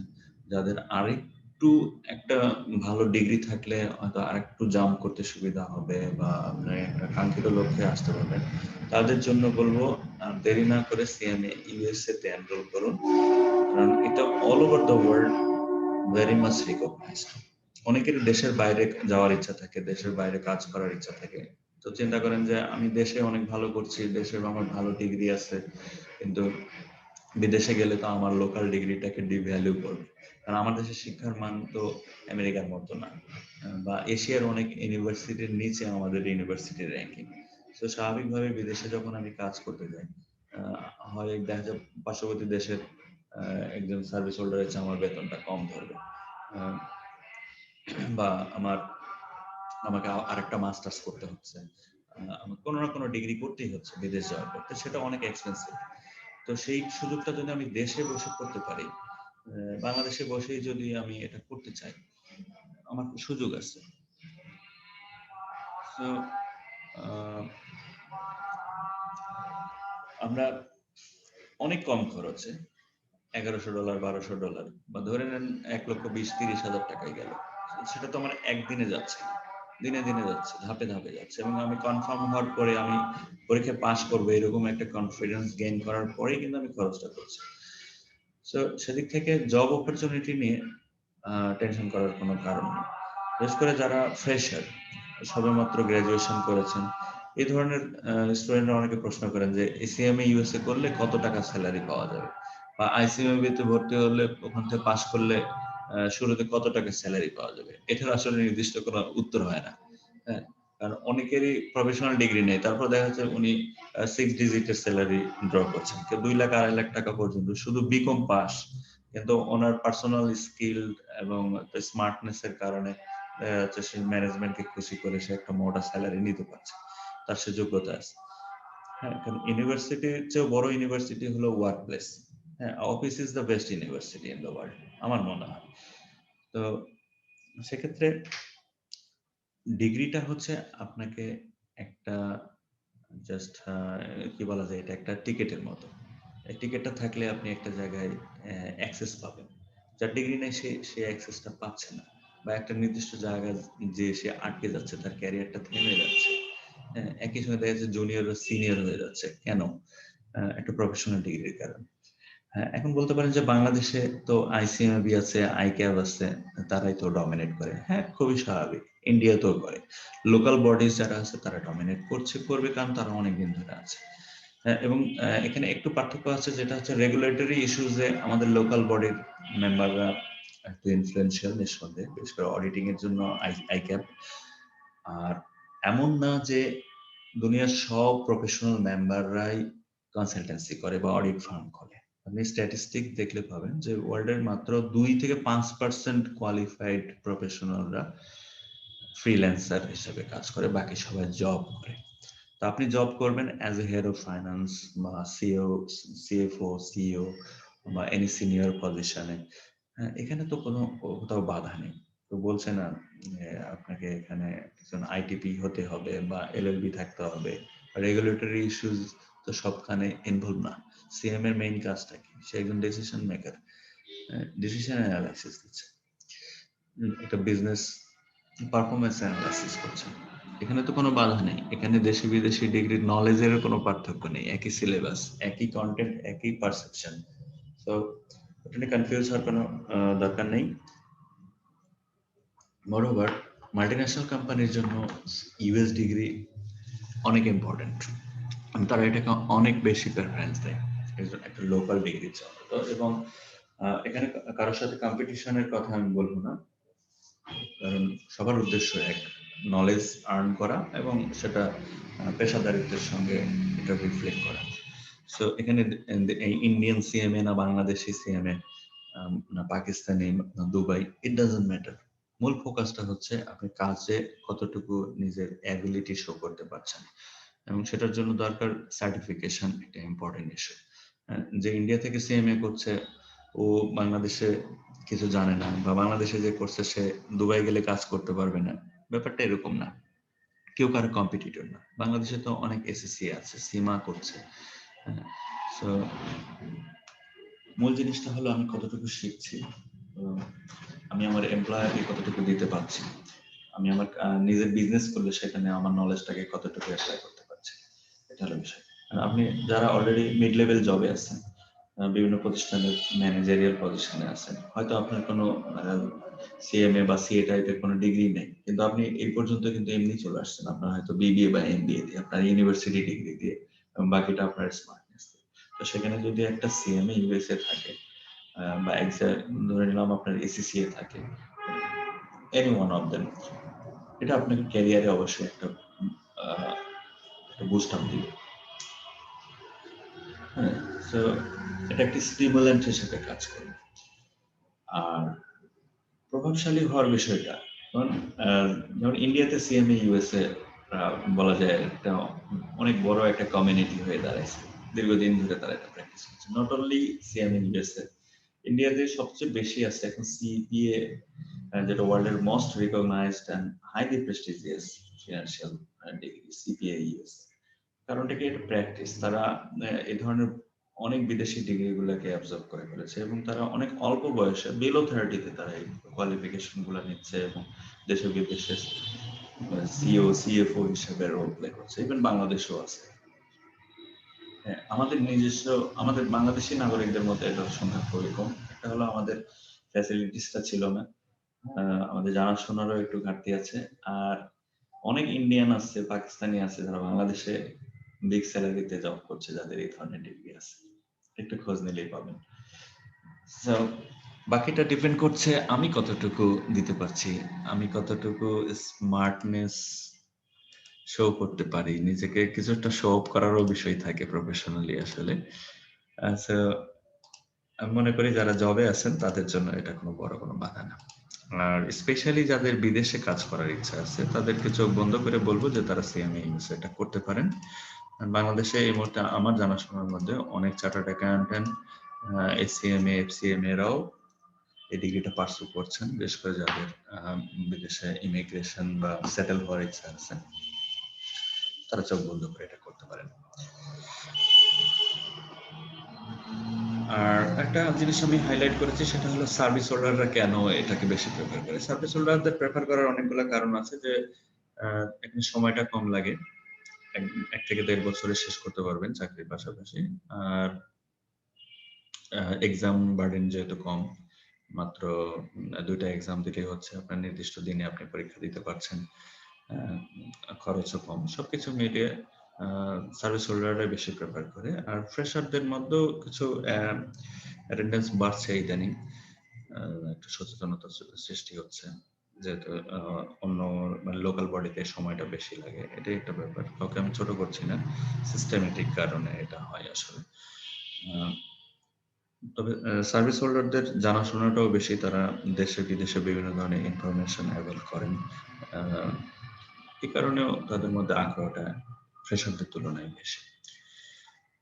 যাদের আরেকটু একটা ভালো ডিগ্রি থাকলে হয়তো আরেকটু জাম্প করতে সুবিধা হবে বা আপনার একটা কাঙ্ক্ষিত লক্ষ্যে আসতে পারবেন, তাদের জন্য বলবো দেরি না করে সিএমএ ইউএসএ তে এনরোল করুন, কারণ এটা all over the world very much recognised. অনেকের দেশের বাইরে যাওয়ার ইচ্ছা থাকে, দেশের বাইরে কাজ করার ইচ্ছা থাকে। তো চিন্তা করেন যে আমি দেশে অনেক ভালো করছি, দেশে আমার ভালো ডিগ্রি আছে, কিন্তু বিদেশে গেলে তো আমার লোকাল ডিগ্রিটাকে ডিভ্যালু করবে, কারণ আমার দেশের শিক্ষার মান তো আমেরিকার মতো না, বা এশিয়ার অনেক ইউনিভার্সিটির নিচে আমাদের ইউনিভার্সিটির র্যাঙ্কিং। তো স্বাভাবিকভাবে বিদেশে যখন আমি কাজ করতে যাই, হয় দেখা যায় পার্শ্ববর্তী দেশের একজন সার্ভিস হোল্ডারের চেয়ে আমার বেতনটা কম ধরবে, বা আমাকে আরেকটা মাস্টার্স করতে হচ্ছে, আমার কোনো না কোনো ডিগ্রি করতেই হচ্ছে বিদেশ যাওয়ার পর, তো সেটা অনেক এক্সপেন্সিভ। তো সেই সুযোগটা যদি আমি দেশে বসে করতে পারি, বাংলাদেশে বসেই যদি আমি এটা করতে চাই, আমার সুযোগ আছে। তো আমরা অনেক কম খরচে $1100, $1200 বা ধরে নেন $1,20,000-30,000 টাকায় গেল, সেটা তো আমার একদিনে যাচ্ছে, দিনে দিনে যাচ্ছে, ধাপে ধাপে যাচ্ছে, এবং আমি কনফার্ম হওয়ার পরে আমি পরীক্ষা পাস করবো এরকম একটা কনফিডেন্স গেইন করার পরেই কিন্তু আমি খরচটা করছি। সো সেদিক থেকে জব অপরচুনিটি নিয়ে টেনশন করার কোনো কারণ নেই। বিশেষ করে যারা ফ্রেশার, সবেমাত্র গ্রাজুয়েশন করেছেন, এই ধরনের স্টুডেন্টরা অনেকে প্রশ্ন করেন যে সিএমএ ইউএসএ করলে কত টাকা স্যালারি পাওয়া যাবে, বা আইসিএমএবিতে ভর্তি হলে ওখান থেকে পাস করলে শুরুতে কত টাকা স্যালারি পাওয়া যাবে। এটার আসলে নির্দিষ্ট কোনো উত্তর হয় না, হ্যাঁ, কারণ অনেকেরই প্রফেশনাল ডিগ্রি নেই, তারপর দেখা যাচ্ছে উনি 6 ডিজিটের স্যালারি ড্র করছেন, কেউ 2 লাখ 2.5 লাখ টাকা পর্যন্ত শুধু বিকম পাস, কিন্তু ওনার পার্সোনাল স্কিল এবং স্মার্টনেস এর কারণে সে ম্যানেজমেন্টকে খুশি করে সে একটা মোটা স্যালারি নিতে পারছে, তার সে যোগ্যতা আছে। হ্যাঁ, কারণ ইউনিভার্সিটির চেয়ে বড় ইউনিভার্সিটি হলো ওয়ার্ক প্লেস। হ্যাঁ, office is the best university in the world আমার মনে হয়। তো সেক্ষেত্রে ডিগ্রিটা হচ্ছে আপনাকে একটা জাস্ট কি বলা যায়, এটা একটা টিকেটের মতো। এই টিকেটটা থাকলে আপনি একটা জায়গায় অ্যাক্সেস পাবেন, যার ডিগ্রি নেই সে অ্যাক্সেসটা পাচ্ছে না, বা একটা নির্দিষ্ট জায়গায় যে সে আটকে যাচ্ছে, তার ক্যারিয়ারটা থেমে যাচ্ছে। একই সঙ্গে দেখা যাচ্ছে জুনিয়র বা সিনিয়র হয়ে যাচ্ছে, কেন? একটা প্রফেশনাল ডিগ্রির কারণে। হ্যাঁ, এখন বলতে পারেন যে বাংলাদেশে তো আইসিএমবি আছে, আইক্যাব আছে, তারাই তো ডমিনেট করে। হ্যাঁ, খুবই স্বাভাবিক, ইন্ডিয়াতেও করে। লোকাল বডিজ যারা আছে তারা ডমিনেট করবে, কারণ তারা অনেকদিন ধরে আছে। এবং এখানে একটু পার্থক্য আছে, যেটা হচ্ছে রেগুলেটরি ইস্যুজে আমাদের লোকাল বডির মেম্বাররা একটু ইনফ্লুয়েন্সিয়াল নিঃসন্দেহে, বিশেষ করে অডিটিং এর জন্য আইক্যাব। আর এমন না যে দুনিয়ার সব প্রফেশনাল মেম্বাররাই কনসালটেন্সি করে বা অডিট ফার্ম করে। আপনি স্ট্যাটিস্টিক দেখলে পাবেন যে ওয়ার্ল্ডের মাত্র 2-5% কোয়ালিফাইড প্রফেশনালরা ফ্রিল্যান্সার হিসেবে কাজ করে, বাকি সবাই জব করে। তো আপনি জব করবেন as a head of finance বা সিএফও, সিইও বা এনি সিনিয়র পজিশনে। এখানে তো কোথাও বাধা নেই। তো বলছে না আপনাকে এখানে একজন আইটিপি হতে হবে বা এলএলবি থাকতে হবে, রেগুলেটরি ইস্যুজ তো সবখানে ইনভলভ না। সিএম এর মেইন কাজটা কি? সে একজন ডিসিশন মেকার, ডিসিশন অ্যানালাইসিস দিচ্ছে, একটা বিজনেস পারফরমেন্স অ্যানালাইসিস করছে। এখানে তো কোনো বাধা নেই, এখানে দেশি বিদেশি ডিগ্রির নলেজের কোনো পার্থক্য নেই, একই সিলেবাস, একই কন্টেন্ট, একই পারসেপশন। তো এটা কনফিউজ হওয়ার কোনো দরকার নেই। মোরওভার মাল্টিন্যাশনাল কোম্পানির জন্য ইউএস ডিগ্রি অনেক ইম্পর্টেন্ট, তারা এটাকে অনেক বেশি প্রেফারেন্স দেয় একটা লোকাল ডিগ্রির জন্য। তো এবং এখানে কারোর সাথে কম্পিটিশনের কথা আমি বলবো না, কারণ সবার উদ্দেশ্য এক, নলেজ আর্ন করা এবং সেটা পেশাদারিত্বের সঙ্গে এটা রিফ্লেক্ট করা। সো এখানে ইন্ডিয়ান সিএমএ না বাংলাদেশি সিএমএ না পাকিস্তানি না দুবাই, ইট ডাজন্ট ম্যাটার। মূল ফোকাসটা হচ্ছে আপনি কাজে কতটুকু নিজের অ্যাবিলিটি শো করতে পারছেন, এবং সেটার জন্য দরকার সার্টিফিকেশন, একটা ইম্পর্টেন্ট ইস্যু। যে ইন্ডিয়া থেকে সিএমএ করছে, ও বাংলাদেশে কিছু জানে না, বা বাংলাদেশে যে করছে সে দুবাই গেলে কাজ করতে পারবে না, ব্যাপারটা এরকম না। কেউ কারো কম্পিটিটর না। বাংলাদেশে তো অনেক এসএসসি আছে, সীমা করছে। সো মূল জিনিসটা হলো আমি কতটুকু শিখছি, আমি আমার এমপ্লয়ারকে কতটুকু দিতে পারছি, আমি আমার নিজের বিজনেস করলে সেখানে আমার নলেজটাকে কতটুকু অ্যাপ্লাই করতে পারছি, এটা হলো বিষয়। আপনি যারা অলরেডি মিড লেভেল জবে আছেন, বিভিন্ন প্রতিষ্ঠানের ম্যানেজারিয়াল পজিশনে আছেন, হয়তো আপনার কোনো সিএমএ বা সিএ টাইপের কোনো ডিগ্রি নেই, কিন্তু আপনি এই পর্যন্ত কিন্তু এমনি চলে আসছেন, আপনার হয়তো বিবিএ বা এমবিএ দিয়ে, আপনার ইউনিভার্সিটি ডিগ্রি দিয়ে, এবং বাকিটা আপনার স্মার্টনেস দিয়ে। তো সেখানে যদি একটা সিএমএ ইউএসএ থাকে, বা ধরে নিলাম আপনার এসিসিএ থাকে, এনি ওয়ান অফ দেম, এটা আপনাকে ক্যারিয়ারে অবশ্যই একটা বুস্ট আপ দিবে। হ্যাঁ, তো এটা একটি স্টিমুল্যান্ট হিসেবে কাজ করবে। আর প্রভাবশালী হওয়ার বিষয়টা, যেমন ইন্ডিয়াতে সিএমএ ইউএসএ বলা যায় একটা অনেক বড় একটা কমিউনিটি হয়ে দাঁড়াইছে, দীর্ঘদিন ধরে তারা এটা প্র্যাকটিস করছে। নট অনলি সিএমএ ইউএসএ, ইন্ডিয়াতে সবচেয়ে বেশি আছে এখন সিপিএ, যেটা ওয়ার্ল্ডের most recognised and highly prestigious financial degree, CPA USA. কারণটা কি, এটা প্র্যাকটিস। তারা এই ধরনের অনেক বিদেশি ডিগ্রিগুলোকে অ্যাবজর্ব করে ফেলেছে, এবং তারা অনেক অল্প বয়সে বিলো 30-তে তারা এই কোয়ালিফিকেশন গুলো নিচ্ছে, এবং দেশে বিদেশে সিও সিএফও হিসেবে রোল প্লে করছে। ইভেন বাংলাদেশেও আছে। হ্যাঁ, আমাদের বাংলাদেশি নাগরিকদের মধ্যে এটার সংখ্যা খুবই কম। একটা হলো আমাদের ফ্যাসিলিটিসটা ছিল না, আমাদের জানাশোনারও একটু ঘাটতি আছে। আর অনেক ইন্ডিয়ান আছে, পাকিস্তানি আছে যারা বাংলাদেশে বিগ স্যালারিতে জব করছে, যাদের এই ধরনের ডিগ্রি আছে, একটু খোঁজ নিলেই পাবেন। সো বাকিটা ডিপেন্ড করছে আমি কতটুকু দিতে পারছি, আমি কতটুকু স্মার্টনেস শো করতে পারি, নিজেকে কিছুটা শো অফ করারও বিষয় থাকে প্রফেশনালি আসলে। সো আমি মনে করি যারা জবে আছেন তাদের জন্য এটা কোনো বড় কোনো বাধা না। আর স্পেশালি যাদের বিদেশে কাজ করার ইচ্ছা আছে তাদেরকে চোখ বন্ধ করে বলবো যে তারা সিএমএ এটা করতে পারেন। বাংলাদেশে এই মুহূর্তে আমার জানাশোনার মধ্যে অনেক চার্টার্ড অ্যাকাউন্টেন্ট, এসিএমএ, এফসিএমএ রাও এই ডিগ্রিটা পার্সু করছেন, বিশেষ করে যাদের বিদেশে ইমিগ্রেশন বা সেটেল হওয়ার ইচ্ছা আছে, তারা চোখ বন্ধ করে এটা করতে পারেন। আর একটা জিনিস আমি হাইলাইট করেছি, সেটা হলো সার্ভিস হোল্ডাররা কেন এটাকে বেশি প্রেফার করে। সার্ভিস হোল্ডারদের প্রেফার করার অনেকগুলো কারণ আছে, যে এখানে সময়টা কম লাগে, 1 থেকে 1.5 বছরে শেষ করতে পারবেন চাকরির পাশাপাশি। আর এক্সাম বার্ডেন যেহেতু কম, মাত্র 2টা এক্সাম দিলেই হচ্ছে, আপনার নির্দিষ্ট দিনে আপনি পরীক্ষা দিতে পারছেন, খরচও কম, সবকিছু মিলিয়ে সার্ভিস হোল্ডাররা বেশি প্রেফার করে। আর ফ্রেশারদের মধ্যেও কিছু অ্যাটেন্ডেন্স বাড়ছে ইদানিং, একটু সচেতনতা সৃষ্টি হচ্ছে, যেহেতু অন্য মানে লোকাল বডিতে সময়টা বেশি লাগে, এটাই একটা ব্যাপার। কাউকে আমি ছোট করছি না, সিস্টেমেটিক কারণে এটা হয় আসলে। তবে সার্ভিস হোল্ডারদের জানাশোনাটাও বেশি, তারা দেশে বিদেশে বিভিন্ন ধরনের ইনফরমেশন অ্যাভেল করেন, এই কারণেও তাদের মধ্যে আগ্রহটা ফ্রেশারদের তুলনায় বেশি।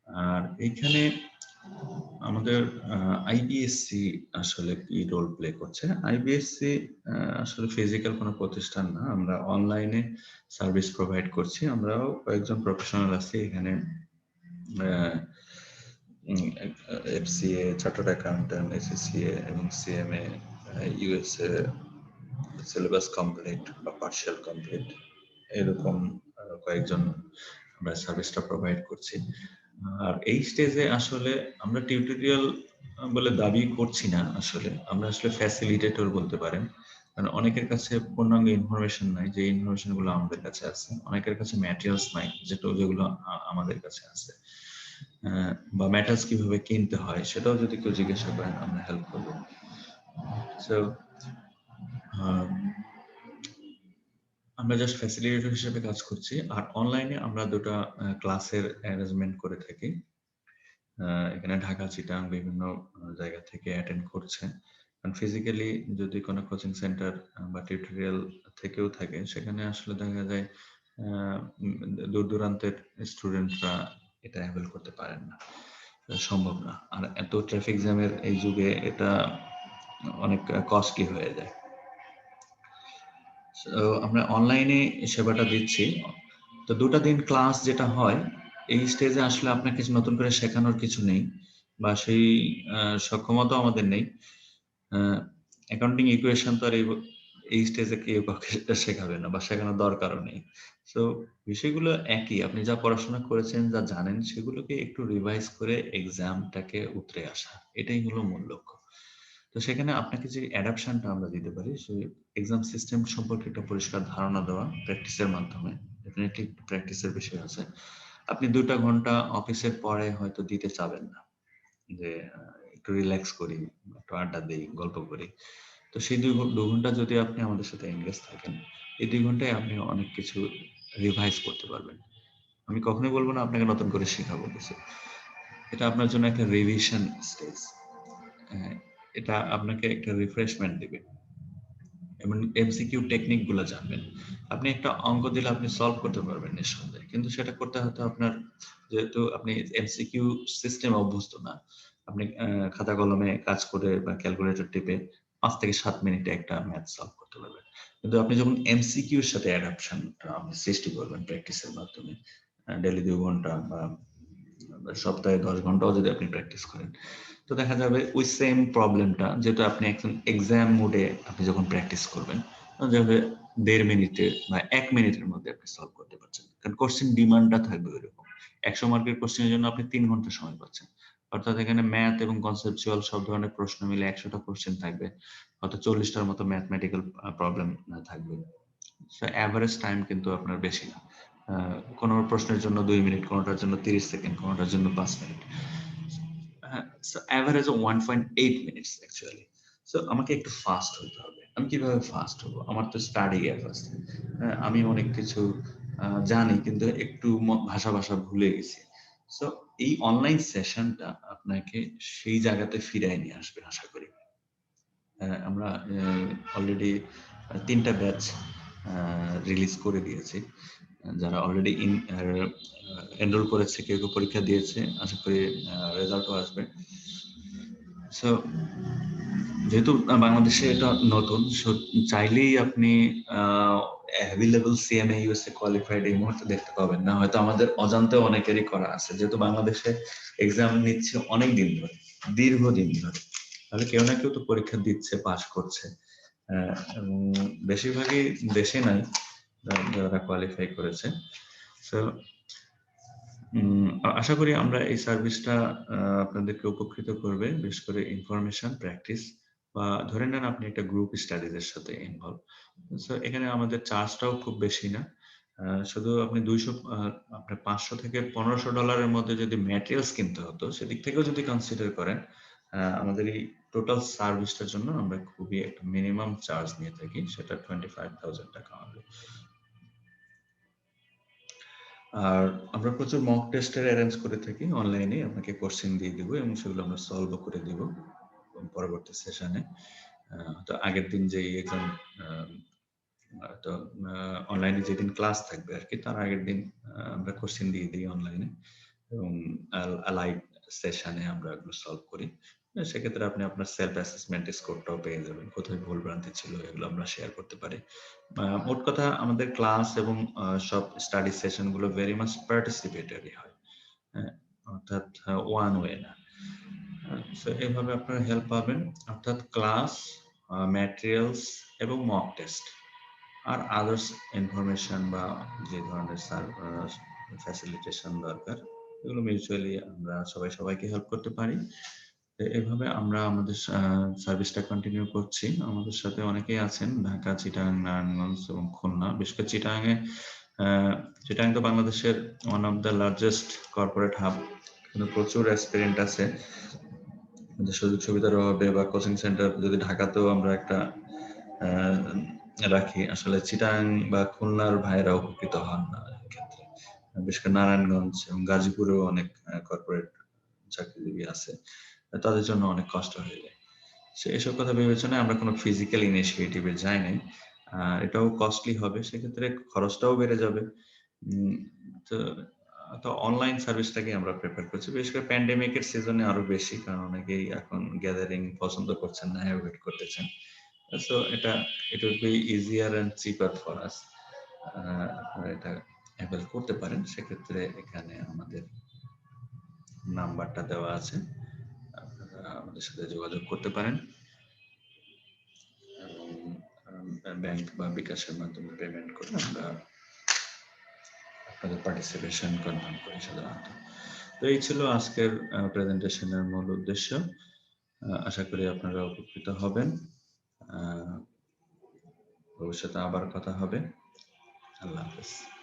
আর এইখানে আমাদের আইবিএসসি আসলে কি রোল প্লে করছে। আইবিএসসি আসলে ফিজিক্যাল কোনো প্রতিষ্ঠান না, আমরা অনলাইনে সার্ভিস প্রোভাইড করছি। আমরাও কয়েকজন প্রফেশনাল আছি এখানে, এফসিএ, চার্টার্ড অ্যাকাউন্টেন্ট, এসিসিএ এবং সিএমএ, ইউএসএ সিলেবাস কমপ্লিট বা পার্শিয়াল কমপ্লিট, এরকম কয়েকজন আমরা সার্ভিসটা প্রোভাইড করছি। আর এই স্টেজে আসলে আমরা টিউটোরিয়াল বলে দাবি করছি না, আসলে আমরা আসলে ফ্যাসিলিটেটর বলতে পারেন। কারণ অনেকের কাছে পূর্ণাঙ্গ ইনফরমেশন নাই, যে ইনফরমেশন গুলো আমাদের কাছে আছে, অনেকের কাছে ম্যাটেরিয়ালস নাই যেগুলো আমাদের কাছে আছে, বা ম্যাটার্স কিভাবে কিনতে হয় সেটাও যদি কেউ জিজ্ঞাসা করেন আমরা হেল্প করবো। সো আমরা জাস্ট ফ্যাসিলিটেটর হিসেবে কাজ করছি। আর অনলাইনে আমরা 2টা ক্লাসের অ্যারেঞ্জমেন্ট করে থাকি, এখানে ঢাকা, চিটাগাং বিভিন্ন জায়গা থেকে অ্যাটেন্ড করছে, কারণ ফিজিক্যালি যদি কোনো কোচিং সেন্টার বা টিউটোরিয়াল থেকেও থাকে, সেখানে আসলে দেখা যায় দূর দূরান্তের স্টুডেন্টরা এটা অ্যাভেল করতে পারেন না, সম্ভব না। আর এত ট্রাফিক জ্যামের এই যুগে এটা অনেক কস্টলি হয়ে যায়। সো আমরা অনলাইনে সেবাটা দিচ্ছি। তো ২ টা দিন ক্লাস যেটা হয়, এই স্টেজে আসলে আপনার কিছু নতুন করে শেখানোর কিছু নেই বা সেই সক্ষমতাও আমাদের নেই। অ্যাকাউন্টিং ইকুয়েশন তো আর এই স্টেজে কেউ কাউকে শেখাবে না বা শেখানোর দরকারও নেই। সো বিষয়গুলো একই। আপনি যা পড়াশোনা করেছেন, যা জানেন সেগুলোকে একটু রিভাইজ করে এক্সামটাকে উতরে আসা। এটাই হলো মূল লক্ষ্য। তো সেখানে আপনাকে যে অ্যাডাপশনটা আমরা দিতে পারি, সেই এক্সাম সিস্টেম সম্পর্কে একটা পরিষ্কার ধারণা দেওয়া প্র্যাকটিসের মাধ্যমে। ডেফিনিটলি একটু প্র্যাকটিসের বিষয় আছে। আপনি ২ টা ঘন্টা অফিসের পরে হয়তো দিতে চাবেন না। যে একটু রিল্যাক্স করি, একটু আড্ডা দেই, গল্প করি। তো সেই ২ ঘন্টা যদি আপনি আমাদের সাথে এনগেজ থাকেন, এই ২ ঘন্টায় আপনি অনেক কিছু রিভাইজ করতে পারবেন। আমি কখনোই বলব না আপনাকে নতুন করে শেখাবো কিছু। এটা আপনার জন্য একটা রিভিশন স্টেজ। হ্যাঁ, এটা আপনাকে একটা রিফ্রেশমেন্ট দিবে এবং এমসিকিউ টেকনিক গুলো জানবেন। আপনি একটা অঙ্ক দিলে আপনি সলভ করতে পারবেন নিঃসন্দেহে, কিন্তু সেটা করতে হয়তো আপনার, যেহেতু আপনি এমসিকিউ সিস্টেম অভ্যস্ত না, আপনি খাতা কলমে কাজ করে বা ক্যালকুলেটর টিপে ৫ থেকে ৭ মিনিটে একটা ম্যাথ সলভ করতে পারবেন। কিন্তু আপনি যখন এমসিকিউর সাথে অ্যাডাপশনটা আপনি সৃষ্টি করবেন প্র্যাকটিসের মাধ্যমে, ডেইলি ২ ঘন্টা বা সপ্তাহে ১০ ঘন্টাও যদি আপনি প্র্যাকটিস করেন, তো দেখা যাবে ওই সেম প্রবলেমটা, যেহেতু আপনি একজন এক্সাম মোডে আপনি যখন প্র্যাকটিস করবেন, তখন যাবে ১.৫ মিনিটে বা ১ মিনিটের মধ্যে আপনি সলভ করতে পারছেন। কারণ কোশ্চেন ডিমান্ডটা থাকবে ওইরকম। ১০০ মার্কের কোশ্চেনের জন্য আপনি ৩ ঘন্টা সময় পাচ্ছেন। অর্থাৎ এখানে ম্যাথ এবং কনসেপচুয়াল সব ধরনের প্রশ্ন মিলে ১০০ টা কোশ্চেন থাকবে। হয়তো ৪০ টার মতো ম্যাথমেটিক্যাল প্রবলেম থাকবে। সো এভারেজ টাইম কিন্তু আপনার বেশি না। কোনো প্রশ্নের জন্য ২ মিনিট, কোনোটার জন্য ৩০ সেকেন্ড, কোনোটার জন্য ৫ minute. So average 1.8 minutes actually. So আমাকে একটু ফাস্ট হইতে হবে। আমি কিভাবে ফাস্ট হব? আমার তো স্টাডি গ্যাপ আছে। আমি অনেক কিছু জানি, কিন্তু একটু ভাষা ভুলে গেছি। সো এই অনলাইন সেশনটা আপনাকে সেই জায়গাতে ফিরায় নিয়ে আসবে আশা করি। আমরা অলরেডি ৩ টা ব্যাচ রিলিজ করে দিয়েছি। যারা অলরেডি এনরোল করেছে, কেউ পরীক্ষা দিয়েছে। আশা করি রেজাল্টও আসবে। সো যেহেতু বাংলাদেশে এটা নতুন, চাইলেই আপনি অ্যাভেলেবল সিএমএ ইউএসএ কোয়ালিফাইড এই মুহূর্তে দেখতে পাবেন না। হয়তো আমাদের অজান্তেও অনেকেরই করা আছে, যেহেতু বাংলাদেশে এক্সাম নিচ্ছে অনেক দিন ধরে, দীর্ঘদিন ধরে। তাহলে কেউ না কেউ তো পরীক্ষা দিচ্ছে, পাস করছে। এবং বেশিরভাগই দেশে নাই যারা কোয়ালিফাই করেছে। সো আশা করি আমরা এই সার্ভিসটা আপনাদেরকে উপকৃত করবে, বিশেষ করে ইনফরমেশন, প্র্যাকটিস বা ধরে নেন আপনি একটা গ্রুপ স্টাডিজ এর সাথে ইনভলভ। সো এখানে আমাদের চার্জটাও খুব বেশি না। শুধু আপনি ২০০ আপনার $৫০০ থেকে $১৫০০ মধ্যে যদি ম্যাটেরিয়ালস কিনতে হতো, সেদিক থেকেও যদি কনসিডার করেন, আমাদের এই টোটাল সার্ভিসটার জন্য আমরা খুবই একটা মিনিমাম চার্জ নিয়ে থাকি, সেটা ৳25,000 হবে। আর আমরা প্রচুর মক টেস্টের অ্যারেঞ্জ করে থাকি অনলাইনে। আপনাকে কোশ্চেন দিয়ে দিব এবং সেগুলো আমরা সলভও করে দিব পরবর্তী সেশনে। তো আগের দিন যেই এক্সাম, তো অনলাইনে যেদিন ক্লাস থাকবে আরকি, তার আগের দিন আমরা কোশ্চেন দিয়ে দিই অনলাইনে এবং লাইভ সেশনে আমরা এগুলো সলভ করি। সেক্ষেত্রে আপনি আপনার সেলফ অ্যাসেসমেন্ট স্কোরটাও পেয়ে যাবেন। কোথায় ভুল ভ্রান্তি ছিল এগুলো আমরা শেয়ার করতে পারি। মোট কথা আমাদের ক্লাস এবং সব স্টাডি সেশন গুলো ভেরি মাচ পার্টিসিপেটরি হয়। হ্যাঁ? অর্থাৎ ওয়ান ওয়ে না। সো এভাবে আপনারা হেল্প পাবেন। অর্থাৎ ক্লাস, ম্যাটেরিয়ালস এবং মক টেস্ট আর আদার্স ইনফরমেশন বা যে ধরনের ফ্যাসিলিটেশন দরকার, এগুলো মিউচুয়ালি আমরা সবাই সবাইকে হেল্প করতে পারি। এভাবে আমরা আমাদের সার্ভিসটা কন্টিনিউ করছি। আমাদের সাথে অনেকেই আছেন ঢাকা, চিটাগাং, নারায়ণগঞ্জ এবং খুলনা। বিশেষ করে চিটাগাং তো বাংলাদেশের one of the largest corporate hub. কিন্তু প্রচুর অ্যাসপিরেন্ট আছে। সুযোগ সুবিধার অভাবে বা কোচিং সেন্টার যদি ঢাকাতেও আমরা একটা রাখি, আসলে চিটাগাং বা খুলনার ভাইয়েরা উপকৃত হন না এক্ষেত্রে। বিশেষ করে নারায়ণগঞ্জ এবং গাজীপুরেও অনেক কর্পোরেট চাকরিজীবী আছে। তাদের জন্য অনেক কষ্ট হয়ে যায়। এসব কথা বিবেচনায় আমরা কোনো ফিজিক্যাল ইনিশিয়েটিভে যাই নাই। এটাও কস্টলি হবে। সেক্ষেত্রে খরচটাও বেড়ে যাবে। উম তো অনলাইন সার্ভিসটাকে আমরা প্রেফার করছি। বিশেষ করে প্যান্ডেমিক এর সিজনে আরো বেশি। কারণ অনেকেই এখন গ্যাদারিং পছন্দ করছেন না, এভয়েড করতেছেন। So it would be easier and cheaper for us. আপনারা এটা অ্যাভেল করতে পারেন। সেক্ষেত্রে এখানে আমাদের নাম্বারটা দেওয়া আছে। আপনারা আমাদের সাথে যোগাযোগ করতে পারেন এবং ব্যাংক বা বিকাশের মাধ্যমে পেমেন্ট করে আমরা আপনাদের পার্টিসিপেশন কনফার্ম করি সাধারণত। তো এই ছিল আজকের প্রেজেন্টেশনের মূল উদ্দেশ্য। আশা করি আপনারা উপকৃত হবেন। ভবিষ্যতে আবার কথা হবে। আল্লাহ হাফেজ।